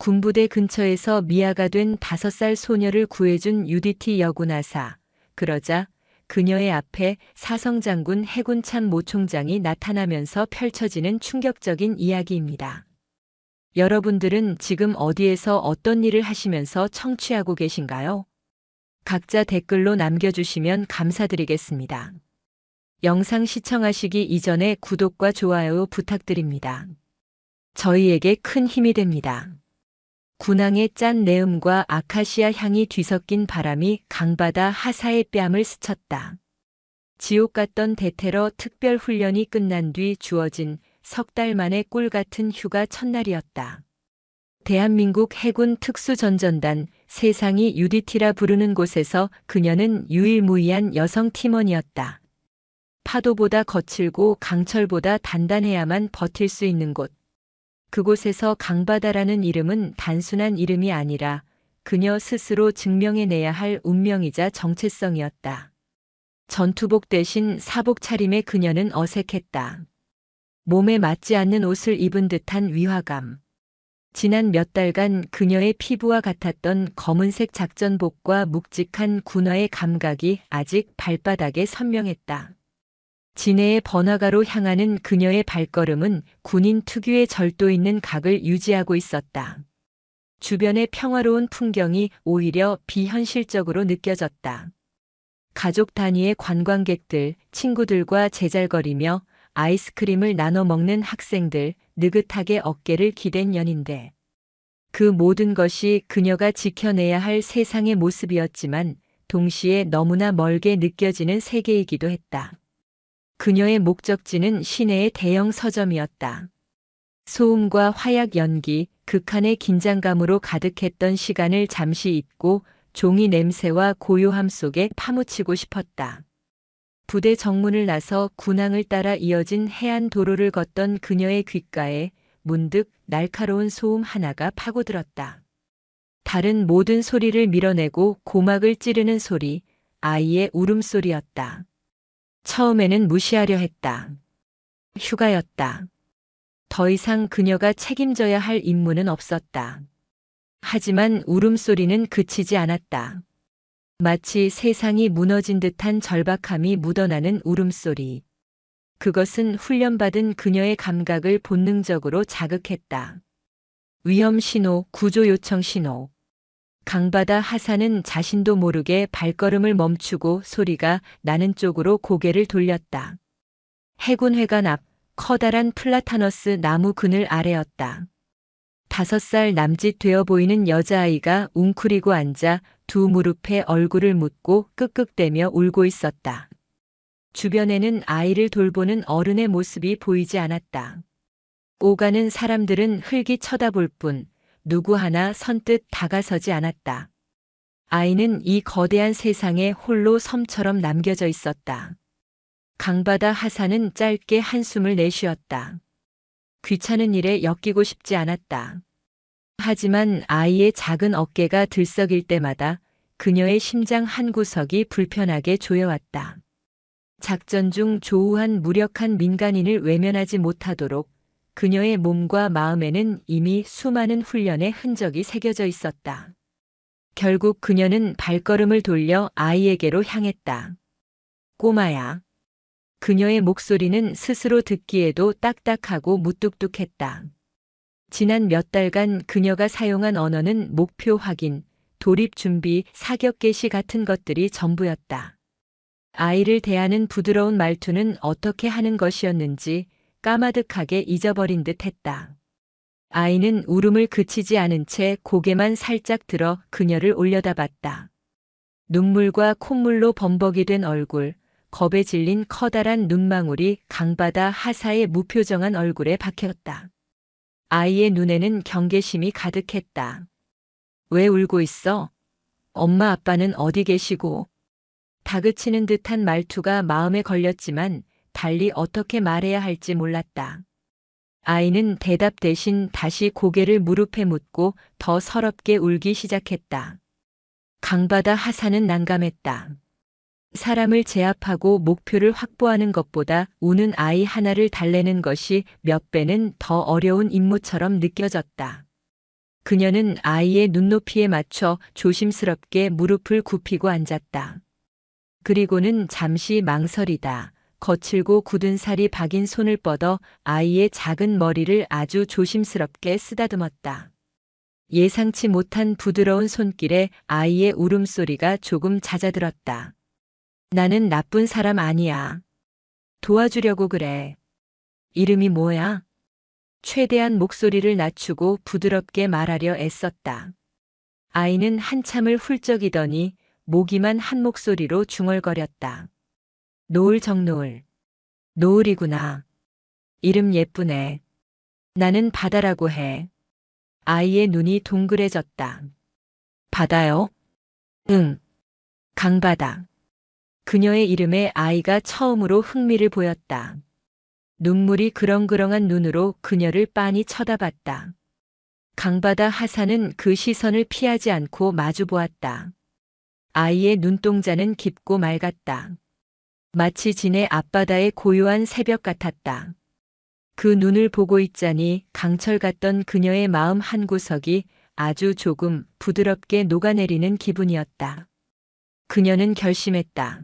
군부대 근처에서 미아가 된 5살 소녀를 구해준 유디티 여군하사. 그러자 그녀의 앞에 사성장군 해군참 모총장이 나타나면서 펼쳐지는 충격적인 이야기입니다. 여러분들은 지금 어디에서 어떤 일을 하시면서 청취하고 계신가요? 각자 댓글로 남겨주시면 감사드리겠습니다. 영상 시청하시기 이전에 구독과 좋아요 부탁드립니다. 저희에게 큰 힘이 됩니다. 군항의 짠 내음과 아카시아 향이 뒤섞인 바람이 강바다 하사의 뺨을 스쳤다. 지옥 같던 대테러 특별 훈련이 끝난 뒤 주어진 3달 만의 꿀 같은 휴가 첫날이었다. 대한민국 해군 특수전전단, 세상이 UDT라 부르는 곳에서 그녀는 유일무이한 여성 팀원이었다. 파도보다 거칠고 강철보다 단단해야만 버틸 수 있는 곳. 그곳에서 강바다라는 이름은 단순한 이름이 아니라 그녀 스스로 증명해내야 할 운명이자 정체성이었다. 전투복 대신 사복 차림의 그녀는 어색했다. 몸에 맞지 않는 옷을 입은 듯한 위화감. 지난 몇 달간 그녀의 피부와 같았던 검은색 작전복과 묵직한 군화의 감각이 아직 발바닥에 선명했다. 진해의 번화가로 향하는 그녀의 발걸음은 군인 특유의 절도 있는 각을 유지하고 있었다. 주변의 평화로운 풍경이 오히려 비현실적으로 느껴졌다. 가족 단위의 관광객들, 친구들과 제잘거리며 아이스크림을 나눠 먹는 학생들, 느긋하게 어깨를 기댄 연인들. 그 모든 것이 그녀가 지켜내야 할 세상의 모습이었지만 동시에 너무나 멀게 느껴지는 세계이기도 했다. 그녀의 목적지는 시내의 대형 서점이었다. 소음과 화약 연기, 극한의 긴장감으로 가득했던 시간을 잠시 잊고 종이 냄새와 고요함 속에 파묻히고 싶었다. 부대 정문을 나서 군항을 따라 이어진 해안 도로를 걷던 그녀의 귓가에 문득 날카로운 소음 하나가 파고들었다. 다른 모든 소리를 밀어내고 고막을 찌르는 소리, 아이의 울음소리였다. 처음에는 무시하려 했다. 휴가였다. 더 이상 그녀가 책임져야 할 임무는 없었다. 하지만 울음소리는 그치지 않았다. 마치 세상이 무너진 듯한 절박함이 묻어나는 울음소리. 그것은 훈련받은 그녀의 감각을 본능적으로 자극했다. 위험 신호, 구조 요청 신호. 강바다 하사는 자신도 모르게 발걸음을 멈추고 소리가 나는 쪽으로 고개를 돌렸다. 해군회관 앞 커다란 플라타너스 나무 그늘 아래였다. 5살 남짓 되어 보이는 여자아이가 웅크리고 앉아 두 무릎에 얼굴을 묻고 끄끄대며 울고 있었다. 주변에는 아이를 돌보는 어른의 모습이 보이지 않았다. 오가는 사람들은 흘기 쳐다볼 뿐 누구 하나 선뜻 다가서지 않았다. 아이는 이 거대한 세상에 홀로 섬처럼 남겨져 있었다. 강바다 하사는 짧게 한숨을 내쉬었다. 귀찮은 일에 엮이고 싶지 않았다. 하지만 아이의 작은 어깨가 들썩일 때마다 그녀의 심장 한 구석이 불편하게 조여왔다. 작전 중 조우한 무력한 민간인을 외면하지 못하도록 그녀의 몸과 마음에는 이미 수많은 훈련의 흔적이 새겨져 있었다. 결국 그녀는 발걸음을 돌려 아이에게로 향했다. 꼬마야. 그녀의 목소리는 스스로 듣기에도 딱딱하고 무뚝뚝했다. 지난 몇 달간 그녀가 사용한 언어는 목표 확인, 돌입 준비, 사격 개시 같은 것들이 전부였다. 아이를 대하는 부드러운 말투는 어떻게 하는 것이었는지 까마득하게 잊어버린 듯 했다. 아이는 울음을 그치지 않은 채 고개만 살짝 들어 그녀를 올려다봤다. 눈물과 콧물로 범벅이 된 얼굴, 겁에 질린 커다란 눈망울이 강바다 하사의 무표정한 얼굴에 박혔다. 아이의 눈에는 경계심이 가득했다. 왜 울고 있어? 엄마 아빠는 어디 계시고? 다그치는 듯한 말투가 마음에 걸렸지만 달리 어떻게 말해야 할지 몰랐다. 아이는 대답 대신 다시 고개를 무릎에 묻고 더 서럽게 울기 시작했다. 강바다 하사는 난감했다. 사람을 제압하고 목표를 확보하는 것보다 우는 아이 하나를 달래는 것이 몇 배는 더 어려운 임무처럼 느껴졌다. 그녀는 아이의 눈높이에 맞춰 조심스럽게 무릎을 굽히고 앉았다. 그리고는 잠시 망설이다 거칠고 굳은 살이 박인 손을 뻗어 아이의 작은 머리를 아주 조심스럽게 쓰다듬었다. 예상치 못한 부드러운 손길에 아이의 울음소리가 조금 잦아들었다. 나는 나쁜 사람 아니야. 도와주려고 그래. 이름이 뭐야? 최대한 목소리를 낮추고 부드럽게 말하려 애썼다. 아이는 한참을 훌쩍이더니 모기만 한 목소리로 중얼거렸다. 노을 정노을. 노을이구나. 이름 예쁘네. 나는 바다라고 해. 아이의 눈이 동그래졌다. 바다요? 응. 강바다. 그녀의 이름에 아이가 처음으로 흥미를 보였다. 눈물이 그렁그렁한 눈으로 그녀를 빤히 쳐다봤다. 강바다 하사는 그 시선을 피하지 않고 마주보았다. 아이의 눈동자는 깊고 맑았다. 마치 진해 앞바다의 고요한 새벽 같았다. 그 눈을 보고 있자니 강철 같던 그녀의 마음 한구석이 아주 조금 부드럽게 녹아내리는 기분이었다. 그녀는 결심했다.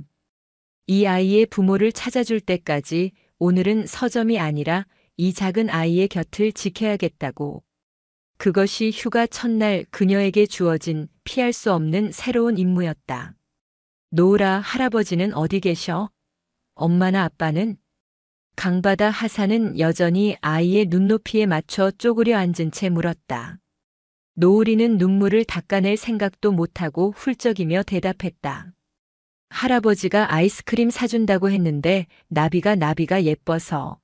이 아이의 부모를 찾아줄 때까지 오늘은 서점이 아니라 이 작은 아이의 곁을 지켜야겠다고. 그것이 휴가 첫날 그녀에게 주어진 피할 수 없는 새로운 임무였다. 노을아, 할아버지는 어디 계셔? 엄마나 아빠는? 강바다 하사는 여전히 아이의 눈높이에 맞춰 쪼그려 앉은 채 물었다. 노을이는 눈물을 닦아낼 생각도 못하고 훌쩍이며 대답했다. 할아버지가 아이스크림 사준다고 했는데 나비가 예뻐서.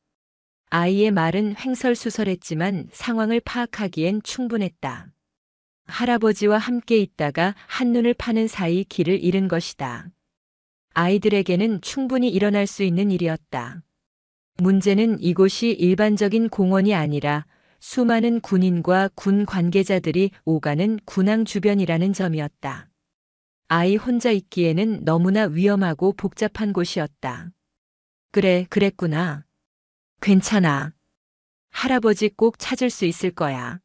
아이의 말은 횡설수설했지만 상황을 파악하기엔 충분했다. 할아버지와 함께 있다가 한눈을 파는 사이 길을 잃은 것이다. 아이들에게는 충분히 일어날 수 있는 일이었다. 문제는 이곳이 일반적인 공원이 아니라 수많은 군인과 군 관계자들이 오가는 군항 주변이라는 점이었다. 아이 혼자 있기에는 너무나 위험하고 복잡한 곳이었다. 그래, 그랬구나. 괜찮아. 할아버지 꼭 찾을 수 있을 거야.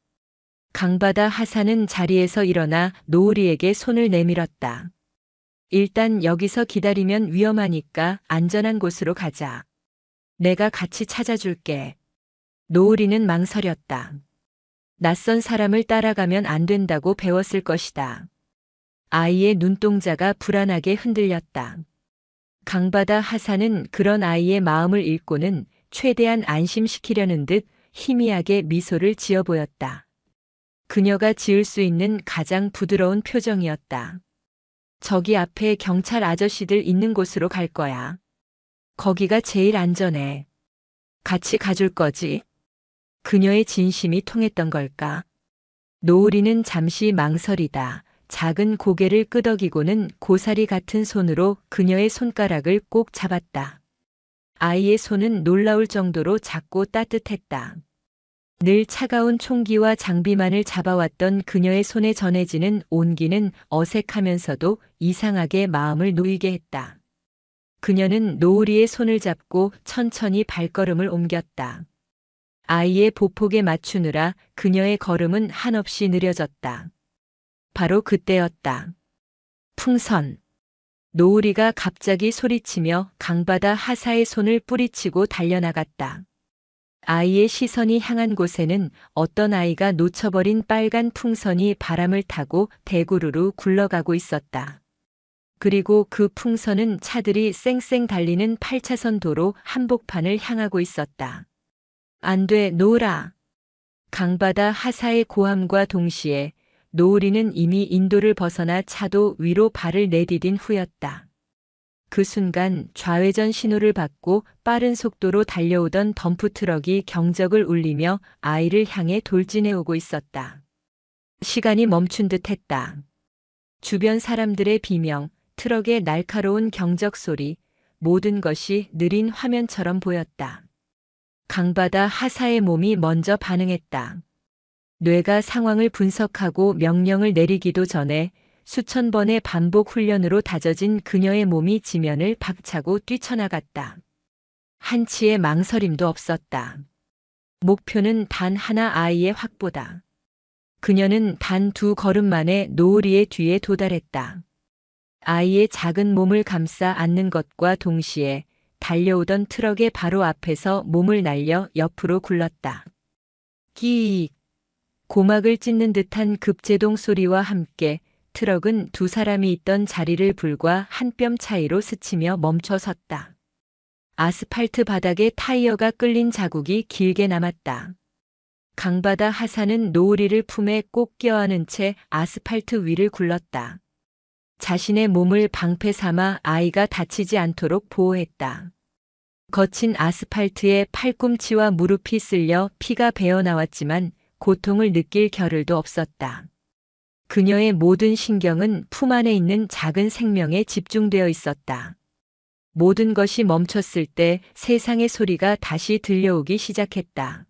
강바다 하사는 자리에서 일어나 노을이에게 손을 내밀었다. 일단 여기서 기다리면 위험하니까 안전한 곳으로 가자. 내가 같이 찾아줄게. 노을이는 망설였다. 낯선 사람을 따라가면 안 된다고 배웠을 것이다. 아이의 눈동자가 불안하게 흔들렸다. 강바다 하사는 그런 아이의 마음을 읽고는 최대한 안심시키려는 듯 희미하게 미소를 지어 보였다. 그녀가 지을 수 있는 가장 부드러운 표정이었다. 저기 앞에 경찰 아저씨들 있는 곳으로 갈 거야. 거기가 제일 안전해. 같이 가줄 거지? 그녀의 진심이 통했던 걸까? 노을이는 잠시 망설이다. 작은 고개를 끄덕이고는 고사리 같은 손으로 그녀의 손가락을 꼭 잡았다. 아이의 손은 놀라울 정도로 작고 따뜻했다. 늘 차가운 총기와 장비만을 잡아왔던 그녀의 손에 전해지는 온기는 어색하면서도 이상하게 마음을 놓이게 했다. 그녀는 노을이의 손을 잡고 천천히 발걸음을 옮겼다. 아이의 보폭에 맞추느라 그녀의 걸음은 한없이 느려졌다. 바로 그때였다. 풍선. 노을이가 갑자기 소리치며 강바다 하사의 손을 뿌리치고 달려나갔다. 아이의 시선이 향한 곳에는 어떤 아이가 놓쳐버린 빨간 풍선이 바람을 타고 대구르르 굴러가고 있었다. 그리고 그 풍선은 차들이 쌩쌩 달리는 8차선 도로 한복판을 향하고 있었다. 안 돼, 노을아. 강바다 하사의 고함과 동시에 노을이는 이미 인도를 벗어나 차도 위로 발을 내디딘 후였다. 그 순간 좌회전 신호를 받고 빠른 속도로 달려오던 덤프트럭이 경적을 울리며 아이를 향해 돌진해 오고 있었다. 시간이 멈춘 듯 했다. 주변 사람들의 비명, 트럭의 날카로운 경적 소리, 모든 것이 느린 화면처럼 보였다. 강바다 하사의 몸이 먼저 반응했다. 뇌가 상황을 분석하고 명령을 내리기도 전에 수천 번의 반복 훈련으로 다져진 그녀의 몸이 지면을 박차고 뛰쳐나갔다. 한치의 망설임도 없었다. 목표는 단 하나, 아이의 확보다. 그녀는 단 2걸음 만에 노을이의 뒤에 도달했다. 아이의 작은 몸을 감싸 안는 것과 동시에 달려오던 트럭의 바로 앞에서 몸을 날려 옆으로 굴렀다. 끼익! 고막을 찢는 듯한 급제동 소리와 함께 트럭은 2사람이 있던 자리를 불과 한 뼘 차이로 스치며 멈춰 섰다. 아스팔트 바닥에 타이어가 끌린 자국이 길게 남았다. 강바다 하산은 노을이를 품에 꼭 껴안은 채 아스팔트 위를 굴렀다. 자신의 몸을 방패 삼아 아이가 다치지 않도록 보호했다. 거친 아스팔트에 팔꿈치와 무릎이 쓸려 피가 배어 나왔지만 고통을 느낄 겨를도 없었다. 그녀의 모든 신경은 품 안에 있는 작은 생명에 집중되어 있었다. 모든 것이 멈췄을 때 세상의 소리가 다시 들려오기 시작했다.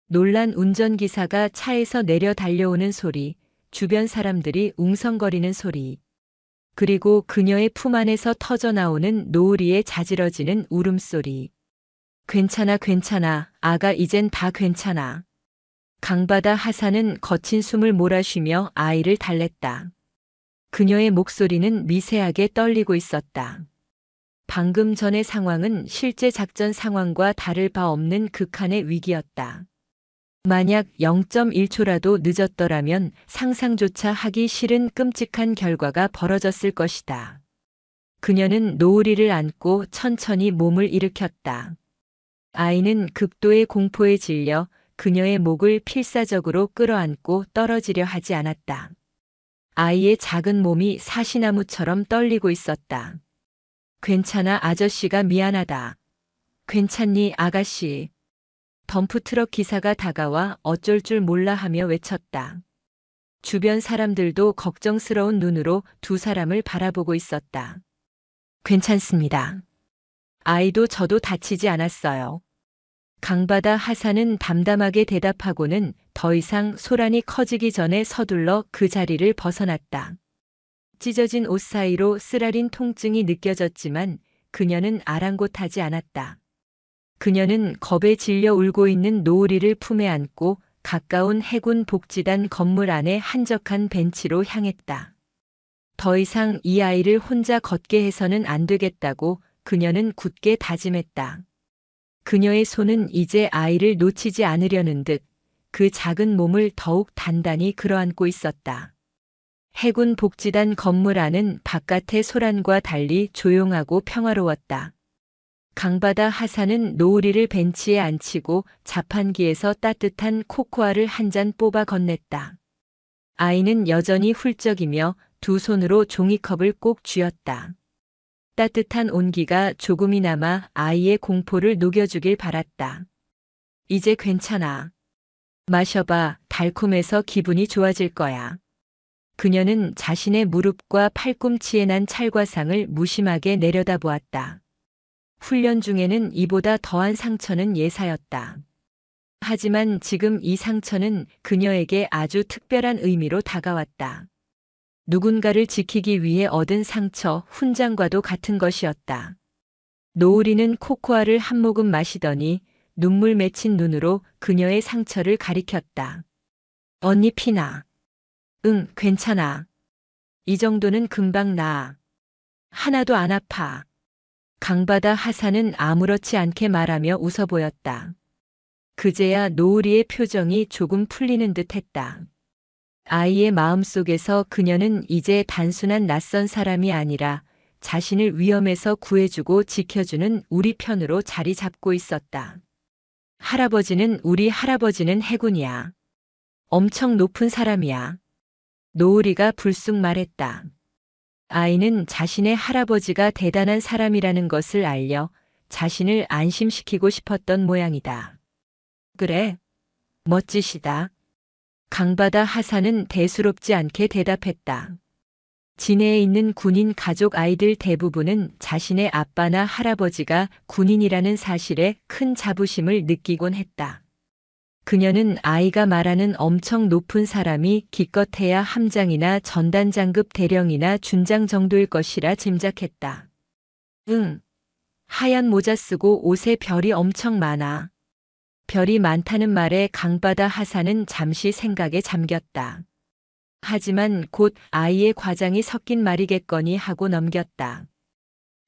놀란 운전기사가 차에서 내려 달려오는 소리, 주변 사람들이 웅성거리는 소리, 그리고 그녀의 품 안에서 터져나오는 노을이의 자지러지는 울음소리. 괜찮아, 괜찮아. 아가 이젠 다 괜찮아. 강바다 하산은 거친 숨을 몰아쉬며 아이를 달랬다. 그녀의 목소리는 미세하게 떨리고 있었다. 방금 전의 상황은 실제 작전 상황과 다를 바 없는 극한의 위기였다. 만약 0.1초라도 늦었더라면 상상조차 하기 싫은 끔찍한 결과가 벌어졌을 것이다. 그녀는 노을이를 안고 천천히 몸을 일으켰다. 아이는 극도의 공포에 질려 그녀의 목을 필사적으로 끌어안고 떨어지려 하지 않았다. 아이의 작은 몸이 사시나무처럼 떨리고 있었다. 괜찮아, 아저씨가 미안하다. 괜찮니, 아가씨. 덤프트럭 기사가 다가와 어쩔 줄 몰라 하며 외쳤다. 주변 사람들도 걱정스러운 눈으로 2사람을 바라보고 있었다. 괜찮습니다. 아이도 저도 다치지 않았어요. 강바다 하산은 담담하게 대답하고는 더 이상 소란이 커지기 전에 서둘러 그 자리를 벗어났다. 찢어진 옷 사이로 쓰라린 통증이 느껴졌지만 그녀는 아랑곳하지 않았다. 그녀는 겁에 질려 울고 있는 노을이를 품에 안고 가까운 해군 복지단 건물 안의 한적한 벤치로 향했다. 더 이상 이 아이를 혼자 걷게 해서는 안 되겠다고 그녀는 굳게 다짐했다. 그녀의 손은 이제 아이를 놓치지 않으려는 듯 그 작은 몸을 더욱 단단히 끌어안고 있었다. 해군 복지단 건물 안은 바깥의 소란과 달리 조용하고 평화로웠다. 강바다 하산은 노을이를 벤치에 앉히고 자판기에서 따뜻한 코코아를 한 잔 뽑아 건넸다. 아이는 여전히 훌쩍이며 2손으로 종이컵을 꼭 쥐었다. 따뜻한 온기가 조금이나마 아이의 공포를 녹여주길 바랐다. 이제 괜찮아. 마셔봐. 달콤해서 기분이 좋아질 거야. 그녀는 자신의 무릎과 팔꿈치에 난 찰과상을 무심하게 내려다보았다. 훈련 중에는 이보다 더한 상처는 예사였다. 하지만 지금 이 상처는 그녀에게 아주 특별한 의미로 다가왔다. 누군가를 지키기 위해 얻은 상처, 훈장과도 같은 것이었다. 노을이는 코코아를 한 모금 마시더니 눈물 맺힌 눈으로 그녀의 상처를 가리켰다. 언니 피나. 응, 괜찮아. 이 정도는 금방 나아. 하나도 안 아파. 강바다 하산은 아무렇지 않게 말하며 웃어 보였다. 그제야 노을이의 표정이 조금 풀리는 듯 했다. 아이의 마음속에서 그녀는 이제 단순한 낯선 사람이 아니라 자신을 위험에서 구해주고 지켜주는 우리 편으로 자리 잡고 있었다. 우리 할아버지는 해군이야. 엄청 높은 사람이야. 노을이가 불쑥 말했다. 아이는 자신의 할아버지가 대단한 사람이라는 것을 알려 자신을 안심시키고 싶었던 모양이다. 그래, 멋지시다. 강바다 하산은 대수롭지 않게 대답했다. 진해에 있는 군인 가족 아이들 대부분은 자신의 아빠나 할아버지가 군인이라는 사실에 큰 자부심을 느끼곤 했다. 그녀는 아이가 말하는 엄청 높은 사람이 기껏해야 함장이나 전단장급 대령이나 준장 정도일 것이라 짐작했다. 응. 하얀 모자 쓰고 옷에 별이 엄청 많아. 별이 많다는 말에 강바다 하사는 잠시 생각에 잠겼다. 하지만 곧 아이의 과장이 섞인 말이겠거니 하고 넘겼다.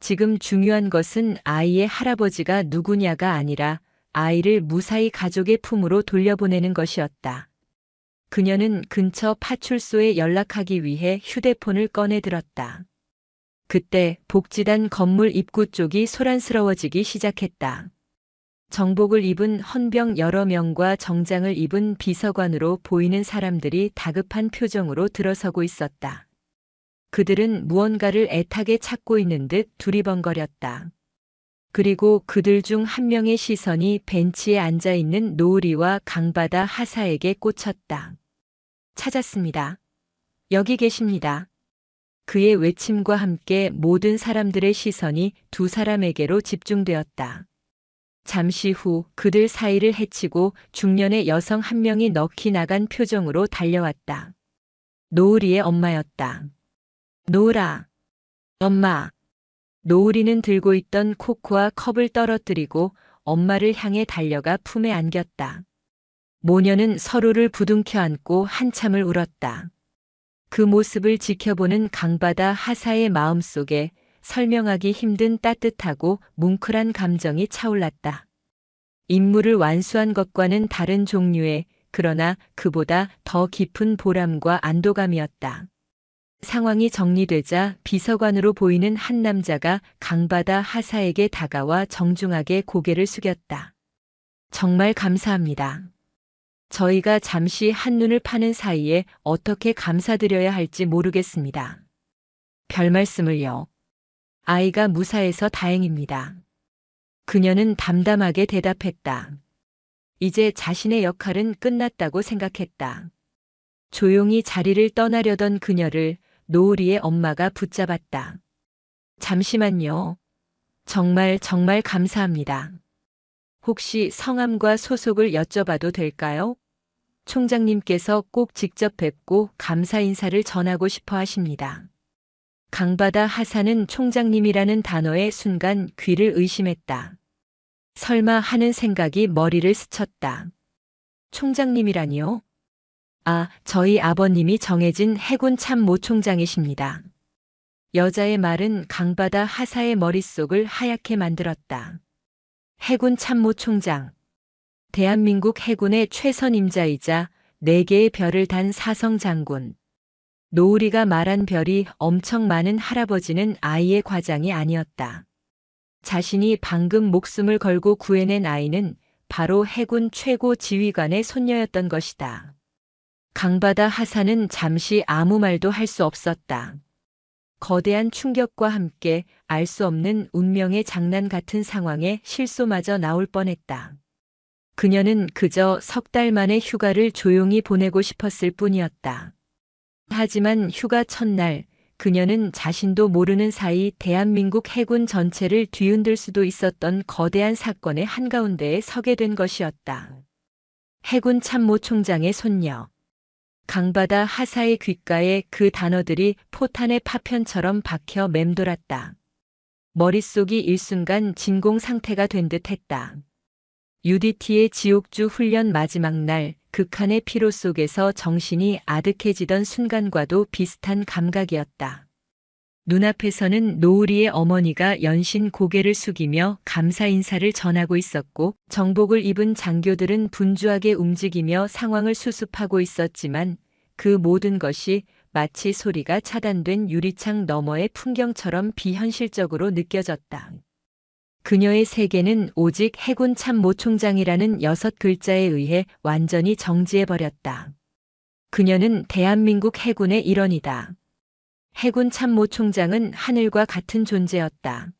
지금 중요한 것은 아이의 할아버지가 누구냐가 아니라 아이를 무사히 가족의 품으로 돌려보내는 것이었다. 그녀는 근처 파출소에 연락하기 위해 휴대폰을 꺼내 들었다. 그때 복지단 건물 입구 쪽이 소란스러워지기 시작했다. 정복을 입은 헌병 여러 명과 정장을 입은 비서관으로 보이는 사람들이 다급한 표정으로 들어서고 있었다. 그들은 무언가를 애타게 찾고 있는 듯 두리번거렸다. 그리고 그들 중 한 명의 시선이 벤치에 앉아 있는 노을이와 강바다 하사에게 꽂혔다. 찾았습니다. 여기 계십니다. 그의 외침과 함께 모든 사람들의 시선이 두 사람에게로 집중되었다. 잠시 후 그들 사이를 헤치고 중년의 여성 한 명이 넋이 나간 표정으로 달려왔다. 노을이의 엄마였다. 노을아. 엄마. 노을이는 들고 있던 코코아 컵을 떨어뜨리고 엄마를 향해 달려가 품에 안겼다. 모녀는 서로를 부둥켜 안고 한참을 울었다. 그 모습을 지켜보는 강바다 하사의 마음속에 설명하기 힘든 따뜻하고 뭉클한 감정이 차올랐다. 임무를 완수한 것과는 다른 종류의, 그러나 그보다 더 깊은 보람과 안도감이었다. 상황이 정리되자 비서관으로 보이는 한 남자가 강바다 하사에게 다가와 정중하게 고개를 숙였다. 정말 감사합니다. 저희가 잠시 한눈을 파는 사이에 어떻게 감사드려야 할지 모르겠습니다. 별 말씀을요. 아이가 무사해서 다행입니다. 그녀는 담담하게 대답했다. 이제 자신의 역할은 끝났다고 생각했다. 조용히 자리를 떠나려던 그녀를 노을이의 엄마가 붙잡았다. 잠시만요. 정말 감사합니다. 혹시 성함과 소속을 여쭤봐도 될까요? 총장님께서 꼭 직접 뵙고 감사 인사를 전하고 싶어 하십니다. 강바다 하사는 총장님이라는 단어에 순간 귀를 의심했다. 설마 하는 생각이 머리를 스쳤다. 총장님이라니요? 아, 저희 아버님이 정해진 해군 참모총장이십니다. 여자의 말은 강바다 하사의 머릿속을 하얗게 만들었다. 해군 참모총장. 대한민국 해군의 최선 임자이자 4개의 별을 단 사성 장군. 노을이가 말한 별이 엄청 많은 할아버지는 아이의 과장이 아니었다. 자신이 방금 목숨을 걸고 구해낸 아이는 바로 해군 최고 지휘관의 손녀였던 것이다. 강바다 하사는 잠시 아무 말도 할 수 없었다. 거대한 충격과 함께 알 수 없는 운명의 장난 같은 상황에 실소마저 나올 뻔했다. 그녀는 그저 3달 만의 휴가를 조용히 보내고 싶었을 뿐이었다. 하지만 휴가 첫날 그녀는 자신도 모르는 사이 대한민국 해군 전체를 뒤흔들 수도 있었던 거대한 사건의 한가운데에 서게 된 것이었다. 해군 참모총장의 손녀. 강바다 하사의 귓가에 그 단어들이 포탄의 파편처럼 박혀 맴돌았다. 머릿속이 일순간 진공 상태가 된 듯 했다. UDT의 지옥주 훈련 마지막 날 극한의 피로 속에서 정신이 아득해지던 순간과도 비슷한 감각이었다. 눈앞에서는 노을이의 어머니가 연신 고개를 숙이며 감사 인사를 전하고 있었고 정복을 입은 장교들은 분주하게 움직이며 상황을 수습하고 있었지만 그 모든 것이 마치 소리가 차단된 유리창 너머의 풍경처럼 비현실적으로 느껴졌다. 그녀의 세계는 오직 해군 참모총장이라는 6글자에 의해 완전히 정지해버렸다. 그녀는 대한민국 해군의 일원이다. 해군 참모총장은 하늘과 같은 존재였다.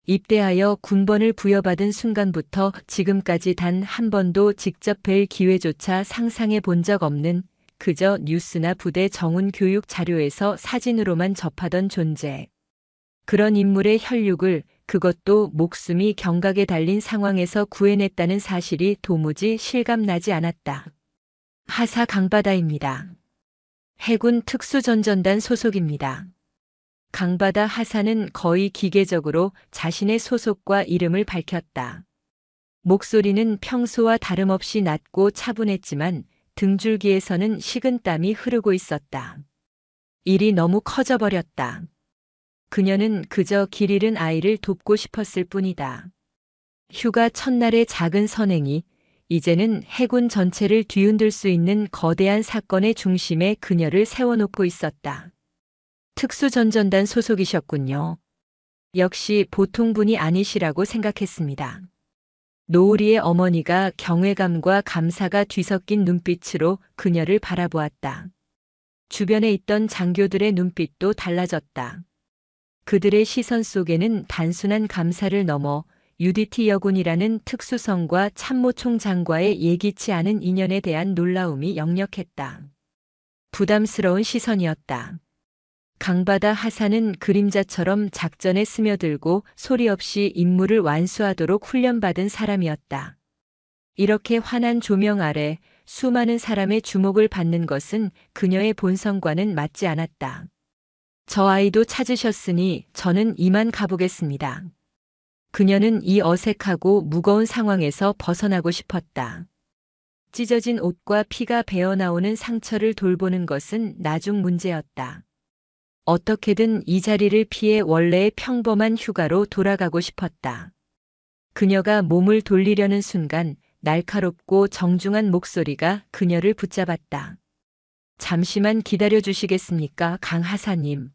입대하여 군번을 부여받은 순간부터 지금까지 단 한 번도 직접 뵐 기회조차 상상해 본 적 없는 그저 뉴스나 부대 정훈 교육 자료에서 사진으로만 접하던 존재. 그런 인물의 혈육을 그것도 목숨이 경각에 달린 상황에서 구해냈다는 사실이 도무지 실감나지 않았다. 하사 강바다입니다. 해군 특수전전단 소속입니다. 강바다 하사는 거의 기계적으로 자신의 소속과 이름을 밝혔다. 목소리는 평소와 다름없이 낮고 차분했지만 등줄기에서는 식은땀이 흐르고 있었다. 일이 너무 커져버렸다. 그녀는 그저 길 잃은 아이를 돕고 싶었을 뿐이다. 휴가 첫날의 작은 선행이 이제는 해군 전체를 뒤흔들 수 있는 거대한 사건의 중심에 그녀를 세워놓고 있었다. 특수전전단 소속이셨군요. 역시 보통 분이 아니시라고 생각했습니다. 노을이의 어머니가 경외감과 감사가 뒤섞인 눈빛으로 그녀를 바라보았다. 주변에 있던 장교들의 눈빛도 달라졌다. 그들의 시선 속에는 단순한 감사를 넘어 UDT 여군이라는 특수성과 참모총장과의 예기치 않은 인연에 대한 놀라움이 역력했다. 부담스러운 시선이었다. 강바다 하사는 그림자처럼 작전에 스며들고 소리 없이 임무를 완수하도록 훈련받은 사람이었다. 이렇게 환한 조명 아래 수많은 사람의 주목을 받는 것은 그녀의 본성과는 맞지 않았다. 저 아이도 찾으셨으니 저는 이만 가보겠습니다. 그녀는 이 어색하고 무거운 상황에서 벗어나고 싶었다. 찢어진 옷과 피가 배어나오는 상처를 돌보는 것은 나중 문제였다. 어떻게든 이 자리를 피해 원래의 평범한 휴가로 돌아가고 싶었다. 그녀가 몸을 돌리려는 순간 날카롭고 정중한 목소리가 그녀를 붙잡았다. 잠시만 기다려 주시겠습니까, 강 하사님.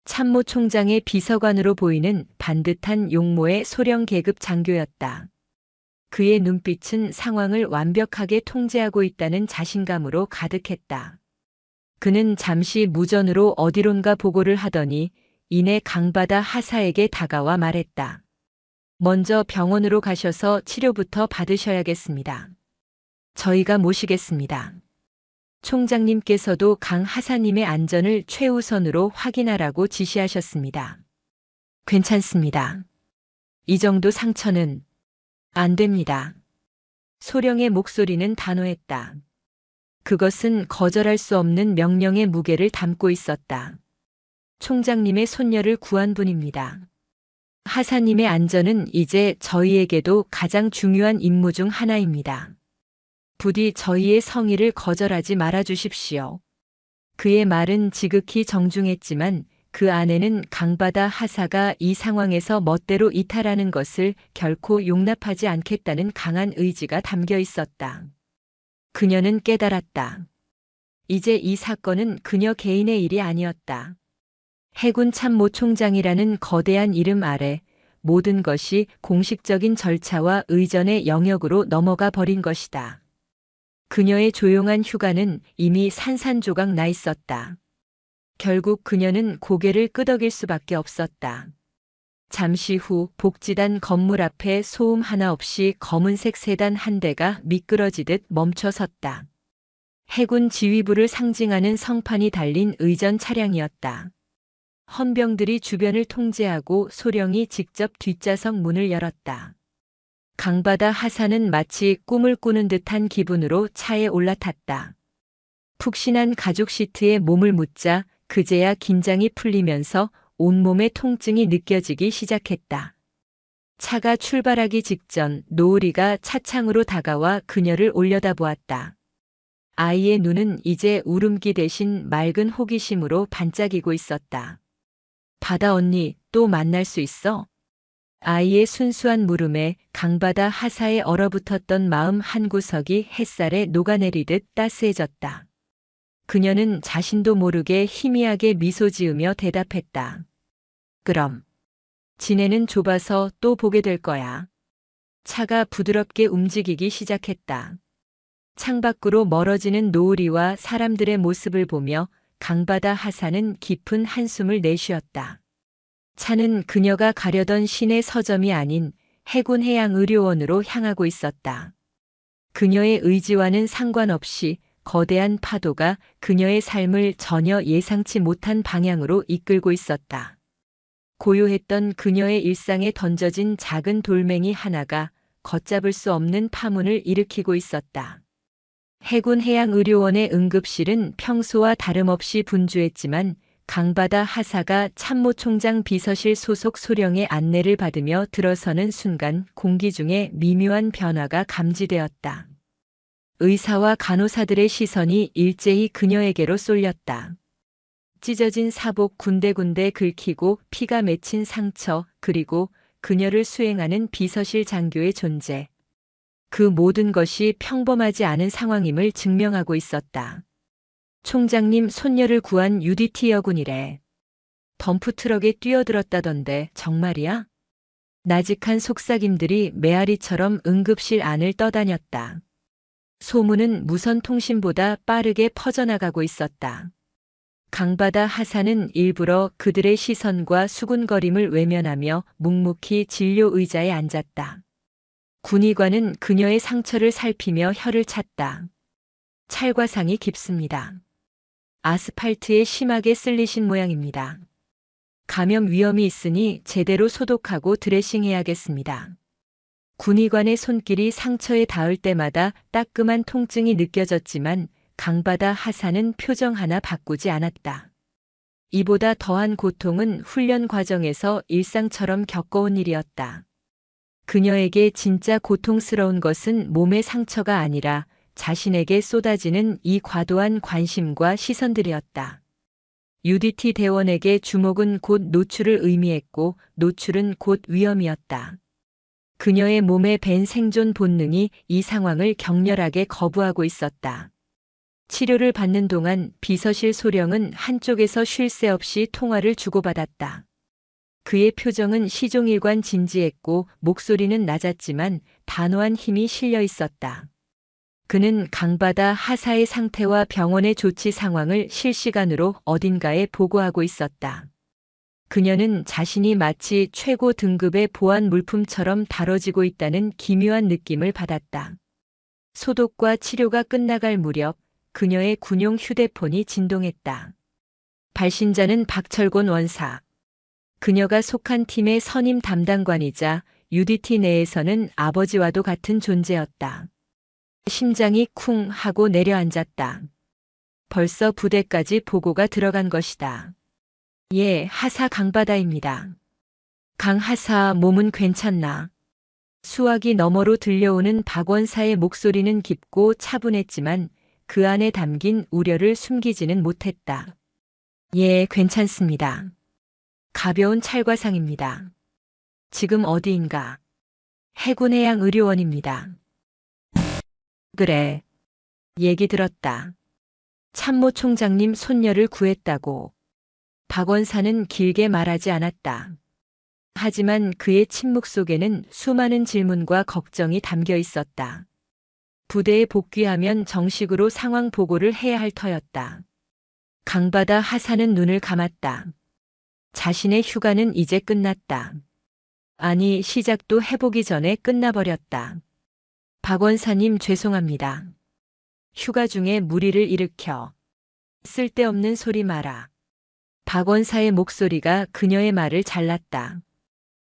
참모총장의 비서관으로 보이는 반듯한 용모의 소령 계급 장교였다. 그의 눈빛은 상황을 완벽하게 통제하고 있다는 자신감으로 가득했다. 그는 잠시 무전으로 어디론가 보고를 하더니 이내 강바다 하사에게 다가와 말했다. 먼저 병원으로 가셔서 치료부터 받으셔야겠습니다. 저희가 모시겠습니다. 총장님께서도 강 하사님의 안전을 최우선으로 확인하라고 지시하셨습니다. 괜찮습니다. 이 정도 상처는 안 됩니다. 소령의 목소리는 단호했다. 그것은 거절할 수 없는 명령의 무게를 담고 있었다. 총장님의 손녀를 구한 분입니다. 하사님의 안전은 이제 저희에게도 가장 중요한 임무 중 하나입니다. 부디 저희의 성의를 거절하지 말아 주십시오. 그의 말은 지극히 정중했지만 그 안에는 강바다 하사가 이 상황에서 멋대로 이탈하는 것을 결코 용납하지 않겠다는 강한 의지가 담겨 있었다. 그녀는 깨달았다. 이제 이 사건은 그녀 개인의 일이 아니었다. 해군 참모총장이라는 거대한 이름 아래 모든 것이 공식적인 절차와 의전의 영역으로 넘어가 버린 것이다. 그녀의 조용한 휴가는 이미 산산조각 나 있었다. 결국 그녀는 고개를 끄덕일 수밖에 없었다. 잠시 후 복지단 건물 앞에 소음 하나 없이 검은색 세단 한 대가 미끄러지듯 멈춰 섰다. 해군 지휘부를 상징하는 성판이 달린 의전 차량이었다. 헌병들이 주변을 통제하고 소령이 직접 뒷좌석 문을 열었다. 강바다 하사는 마치 꿈을 꾸는 듯한 기분으로 차에 올라탔다. 푹신한 가죽 시트에 몸을 묻자 그제야 긴장이 풀리면서 온몸의 통증이 느껴지기 시작했다. 차가 출발하기 직전 노을이가 차창으로 다가와 그녀를 올려다보았다. 아이의 눈은 이제 울음기 대신 맑은 호기심으로 반짝이고 있었다. 바다 언니, 또 만날 수 있어? 아이의 순수한 물음에 강바다 하사에 얼어붙었던 마음 한구석이 햇살에 녹아내리듯 따스해졌다. 그녀는 자신도 모르게 희미하게 미소 지으며 대답했다. 그럼. 지네는 좁아서 또 보게 될 거야. 차가 부드럽게 움직이기 시작했다. 창밖으로 멀어지는 노을이와 사람들의 모습을 보며 강바다 하사는 깊은 한숨을 내쉬었다. 차는 그녀가 가려던 시내 서점이 아닌 해군해양의료원으로 향하고 있었다. 그녀의 의지와는 상관없이 거대한 파도가 그녀의 삶을 전혀 예상치 못한 방향으로 이끌고 있었다. 고요했던 그녀의 일상에 던져진 작은 돌멩이 하나가 걷잡을 수 없는 파문을 일으키고 있었다. 해군해양의료원의 응급실은 평소와 다름없이 분주했지만 강바다 하사가 참모총장 비서실 소속 소령의 안내를 받으며 들어서는 순간 공기 중에 미묘한 변화가 감지되었다. 의사와 간호사들의 시선이 일제히 그녀에게로 쏠렸다. 찢어진 사복 군데군데 긁히고 피가 맺힌 상처, 그리고 그녀를 수행하는 비서실 장교의 존재. 그 모든 것이 평범하지 않은 상황임을 증명하고 있었다. 총장님 손녀를 구한 UDT 여군이래. 덤프트럭에 뛰어들었다던데 정말이야? 나직한 속삭임들이 메아리처럼 응급실 안을 떠다녔다. 소문은 무선 통신보다 빠르게 퍼져나가고 있었다. 강바다 하사는 일부러 그들의 시선과 수군거림을 외면하며 묵묵히 진료 의자에 앉았다. 군의관은 그녀의 상처를 살피며 혀를 찼다. 찰과상이 깊습니다. 아스팔트에 심하게 쓸리신 모양입니다. 감염 위험이 있으니 제대로 소독하고 드레싱해야겠습니다. 군의관의 손길이 상처에 닿을 때마다 따끔한 통증이 느껴졌지만 강바다 하사는 표정 하나 바꾸지 않았다. 이보다 더한 고통은 훈련 과정에서 일상처럼 겪어온 일이었다. 그녀에게 진짜 고통스러운 것은 몸의 상처가 아니라 자신에게 쏟아지는 이 과도한 관심과 시선들이었다. UDT 대원에게 주목은 곧 노출을 의미했고 노출은 곧 위험이었다. 그녀의 몸에 밴 생존 본능이 이 상황을 격렬하게 거부하고 있었다. 치료를 받는 동안 비서실 소령은 한쪽에서 쉴 새 없이 통화를 주고받았다. 그의 표정은 시종일관 진지했고 목소리는 낮았지만 단호한 힘이 실려 있었다. 그는 강바다 하사의 상태와 병원의 조치 상황을 실시간으로 어딘가에 보고하고 있었다. 그녀는 자신이 마치 최고 등급의 보안 물품처럼 다뤄지고 있다는 기묘한 느낌을 받았다. 소독과 치료가 끝나갈 무렵 그녀의 군용 휴대폰이 진동했다. 발신자는 박철곤 원사. 그녀가 속한 팀의 선임 담당관이자 UDT 내에서는 아버지와도 같은 존재였다. 심장이 쿵 하고 내려앉았다. 벌써 부대까지 보고가 들어간 것이다. 예, 하사 강바다입니다. 강 하사 몸은 괜찮나? 수화기 너머로 들려오는 박원사의 목소리는 깊고 차분했지만 그 안에 담긴 우려를 숨기지는 못했다. 예, 괜찮습니다. 가벼운 찰과상입니다. 지금 어디인가? 해군해양의료원입니다. 그래. 얘기 들었다. 참모총장님 손녀를 구했다고. 박원사는 길게 말하지 않았다. 하지만 그의 침묵 속에는 수많은 질문과 걱정이 담겨 있었다. 부대에 복귀하면 정식으로 상황 보고를 해야 할 터였다. 강바다 하사는 눈을 감았다. 자신의 휴가는 이제 끝났다. 아니, 시작도 해보기 전에 끝나버렸다. 박원사님 죄송합니다. 휴가 중에 무리를 일으켜. 쓸데없는 소리 마라. 박원사의 목소리가 그녀의 말을 잘랐다.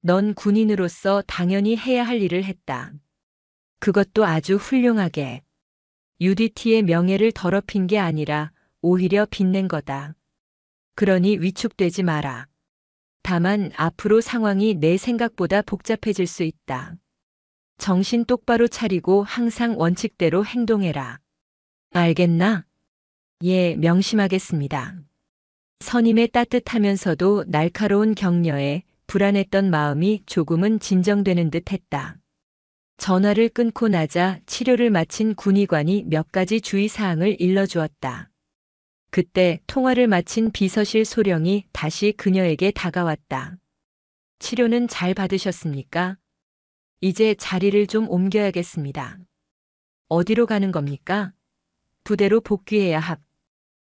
넌 군인으로서 당연히 해야 할 일을 했다. 그것도 아주 훌륭하게. UDT의 명예를 더럽힌 게 아니라 오히려 빛낸 거다. 그러니 위축되지 마라. 다만 앞으로 상황이 내 생각보다 복잡해질 수 있다. 정신 똑바로 차리고 항상 원칙대로 행동해라. 알겠나? 예, 명심하겠습니다. 선임의 따뜻하면서도 날카로운 격려에 불안했던 마음이 조금은 진정되는 듯 했다. 전화를 끊고 나자 치료를 마친 군의관이 몇 가지 주의사항을 일러주었다. 그때 통화를 마친 비서실 소령이 다시 그녀에게 다가왔다. 치료는 잘 받으셨습니까? 이제 자리를 좀 옮겨야겠습니다. 어디로 가는 겁니까? 부대로 복귀해야 합.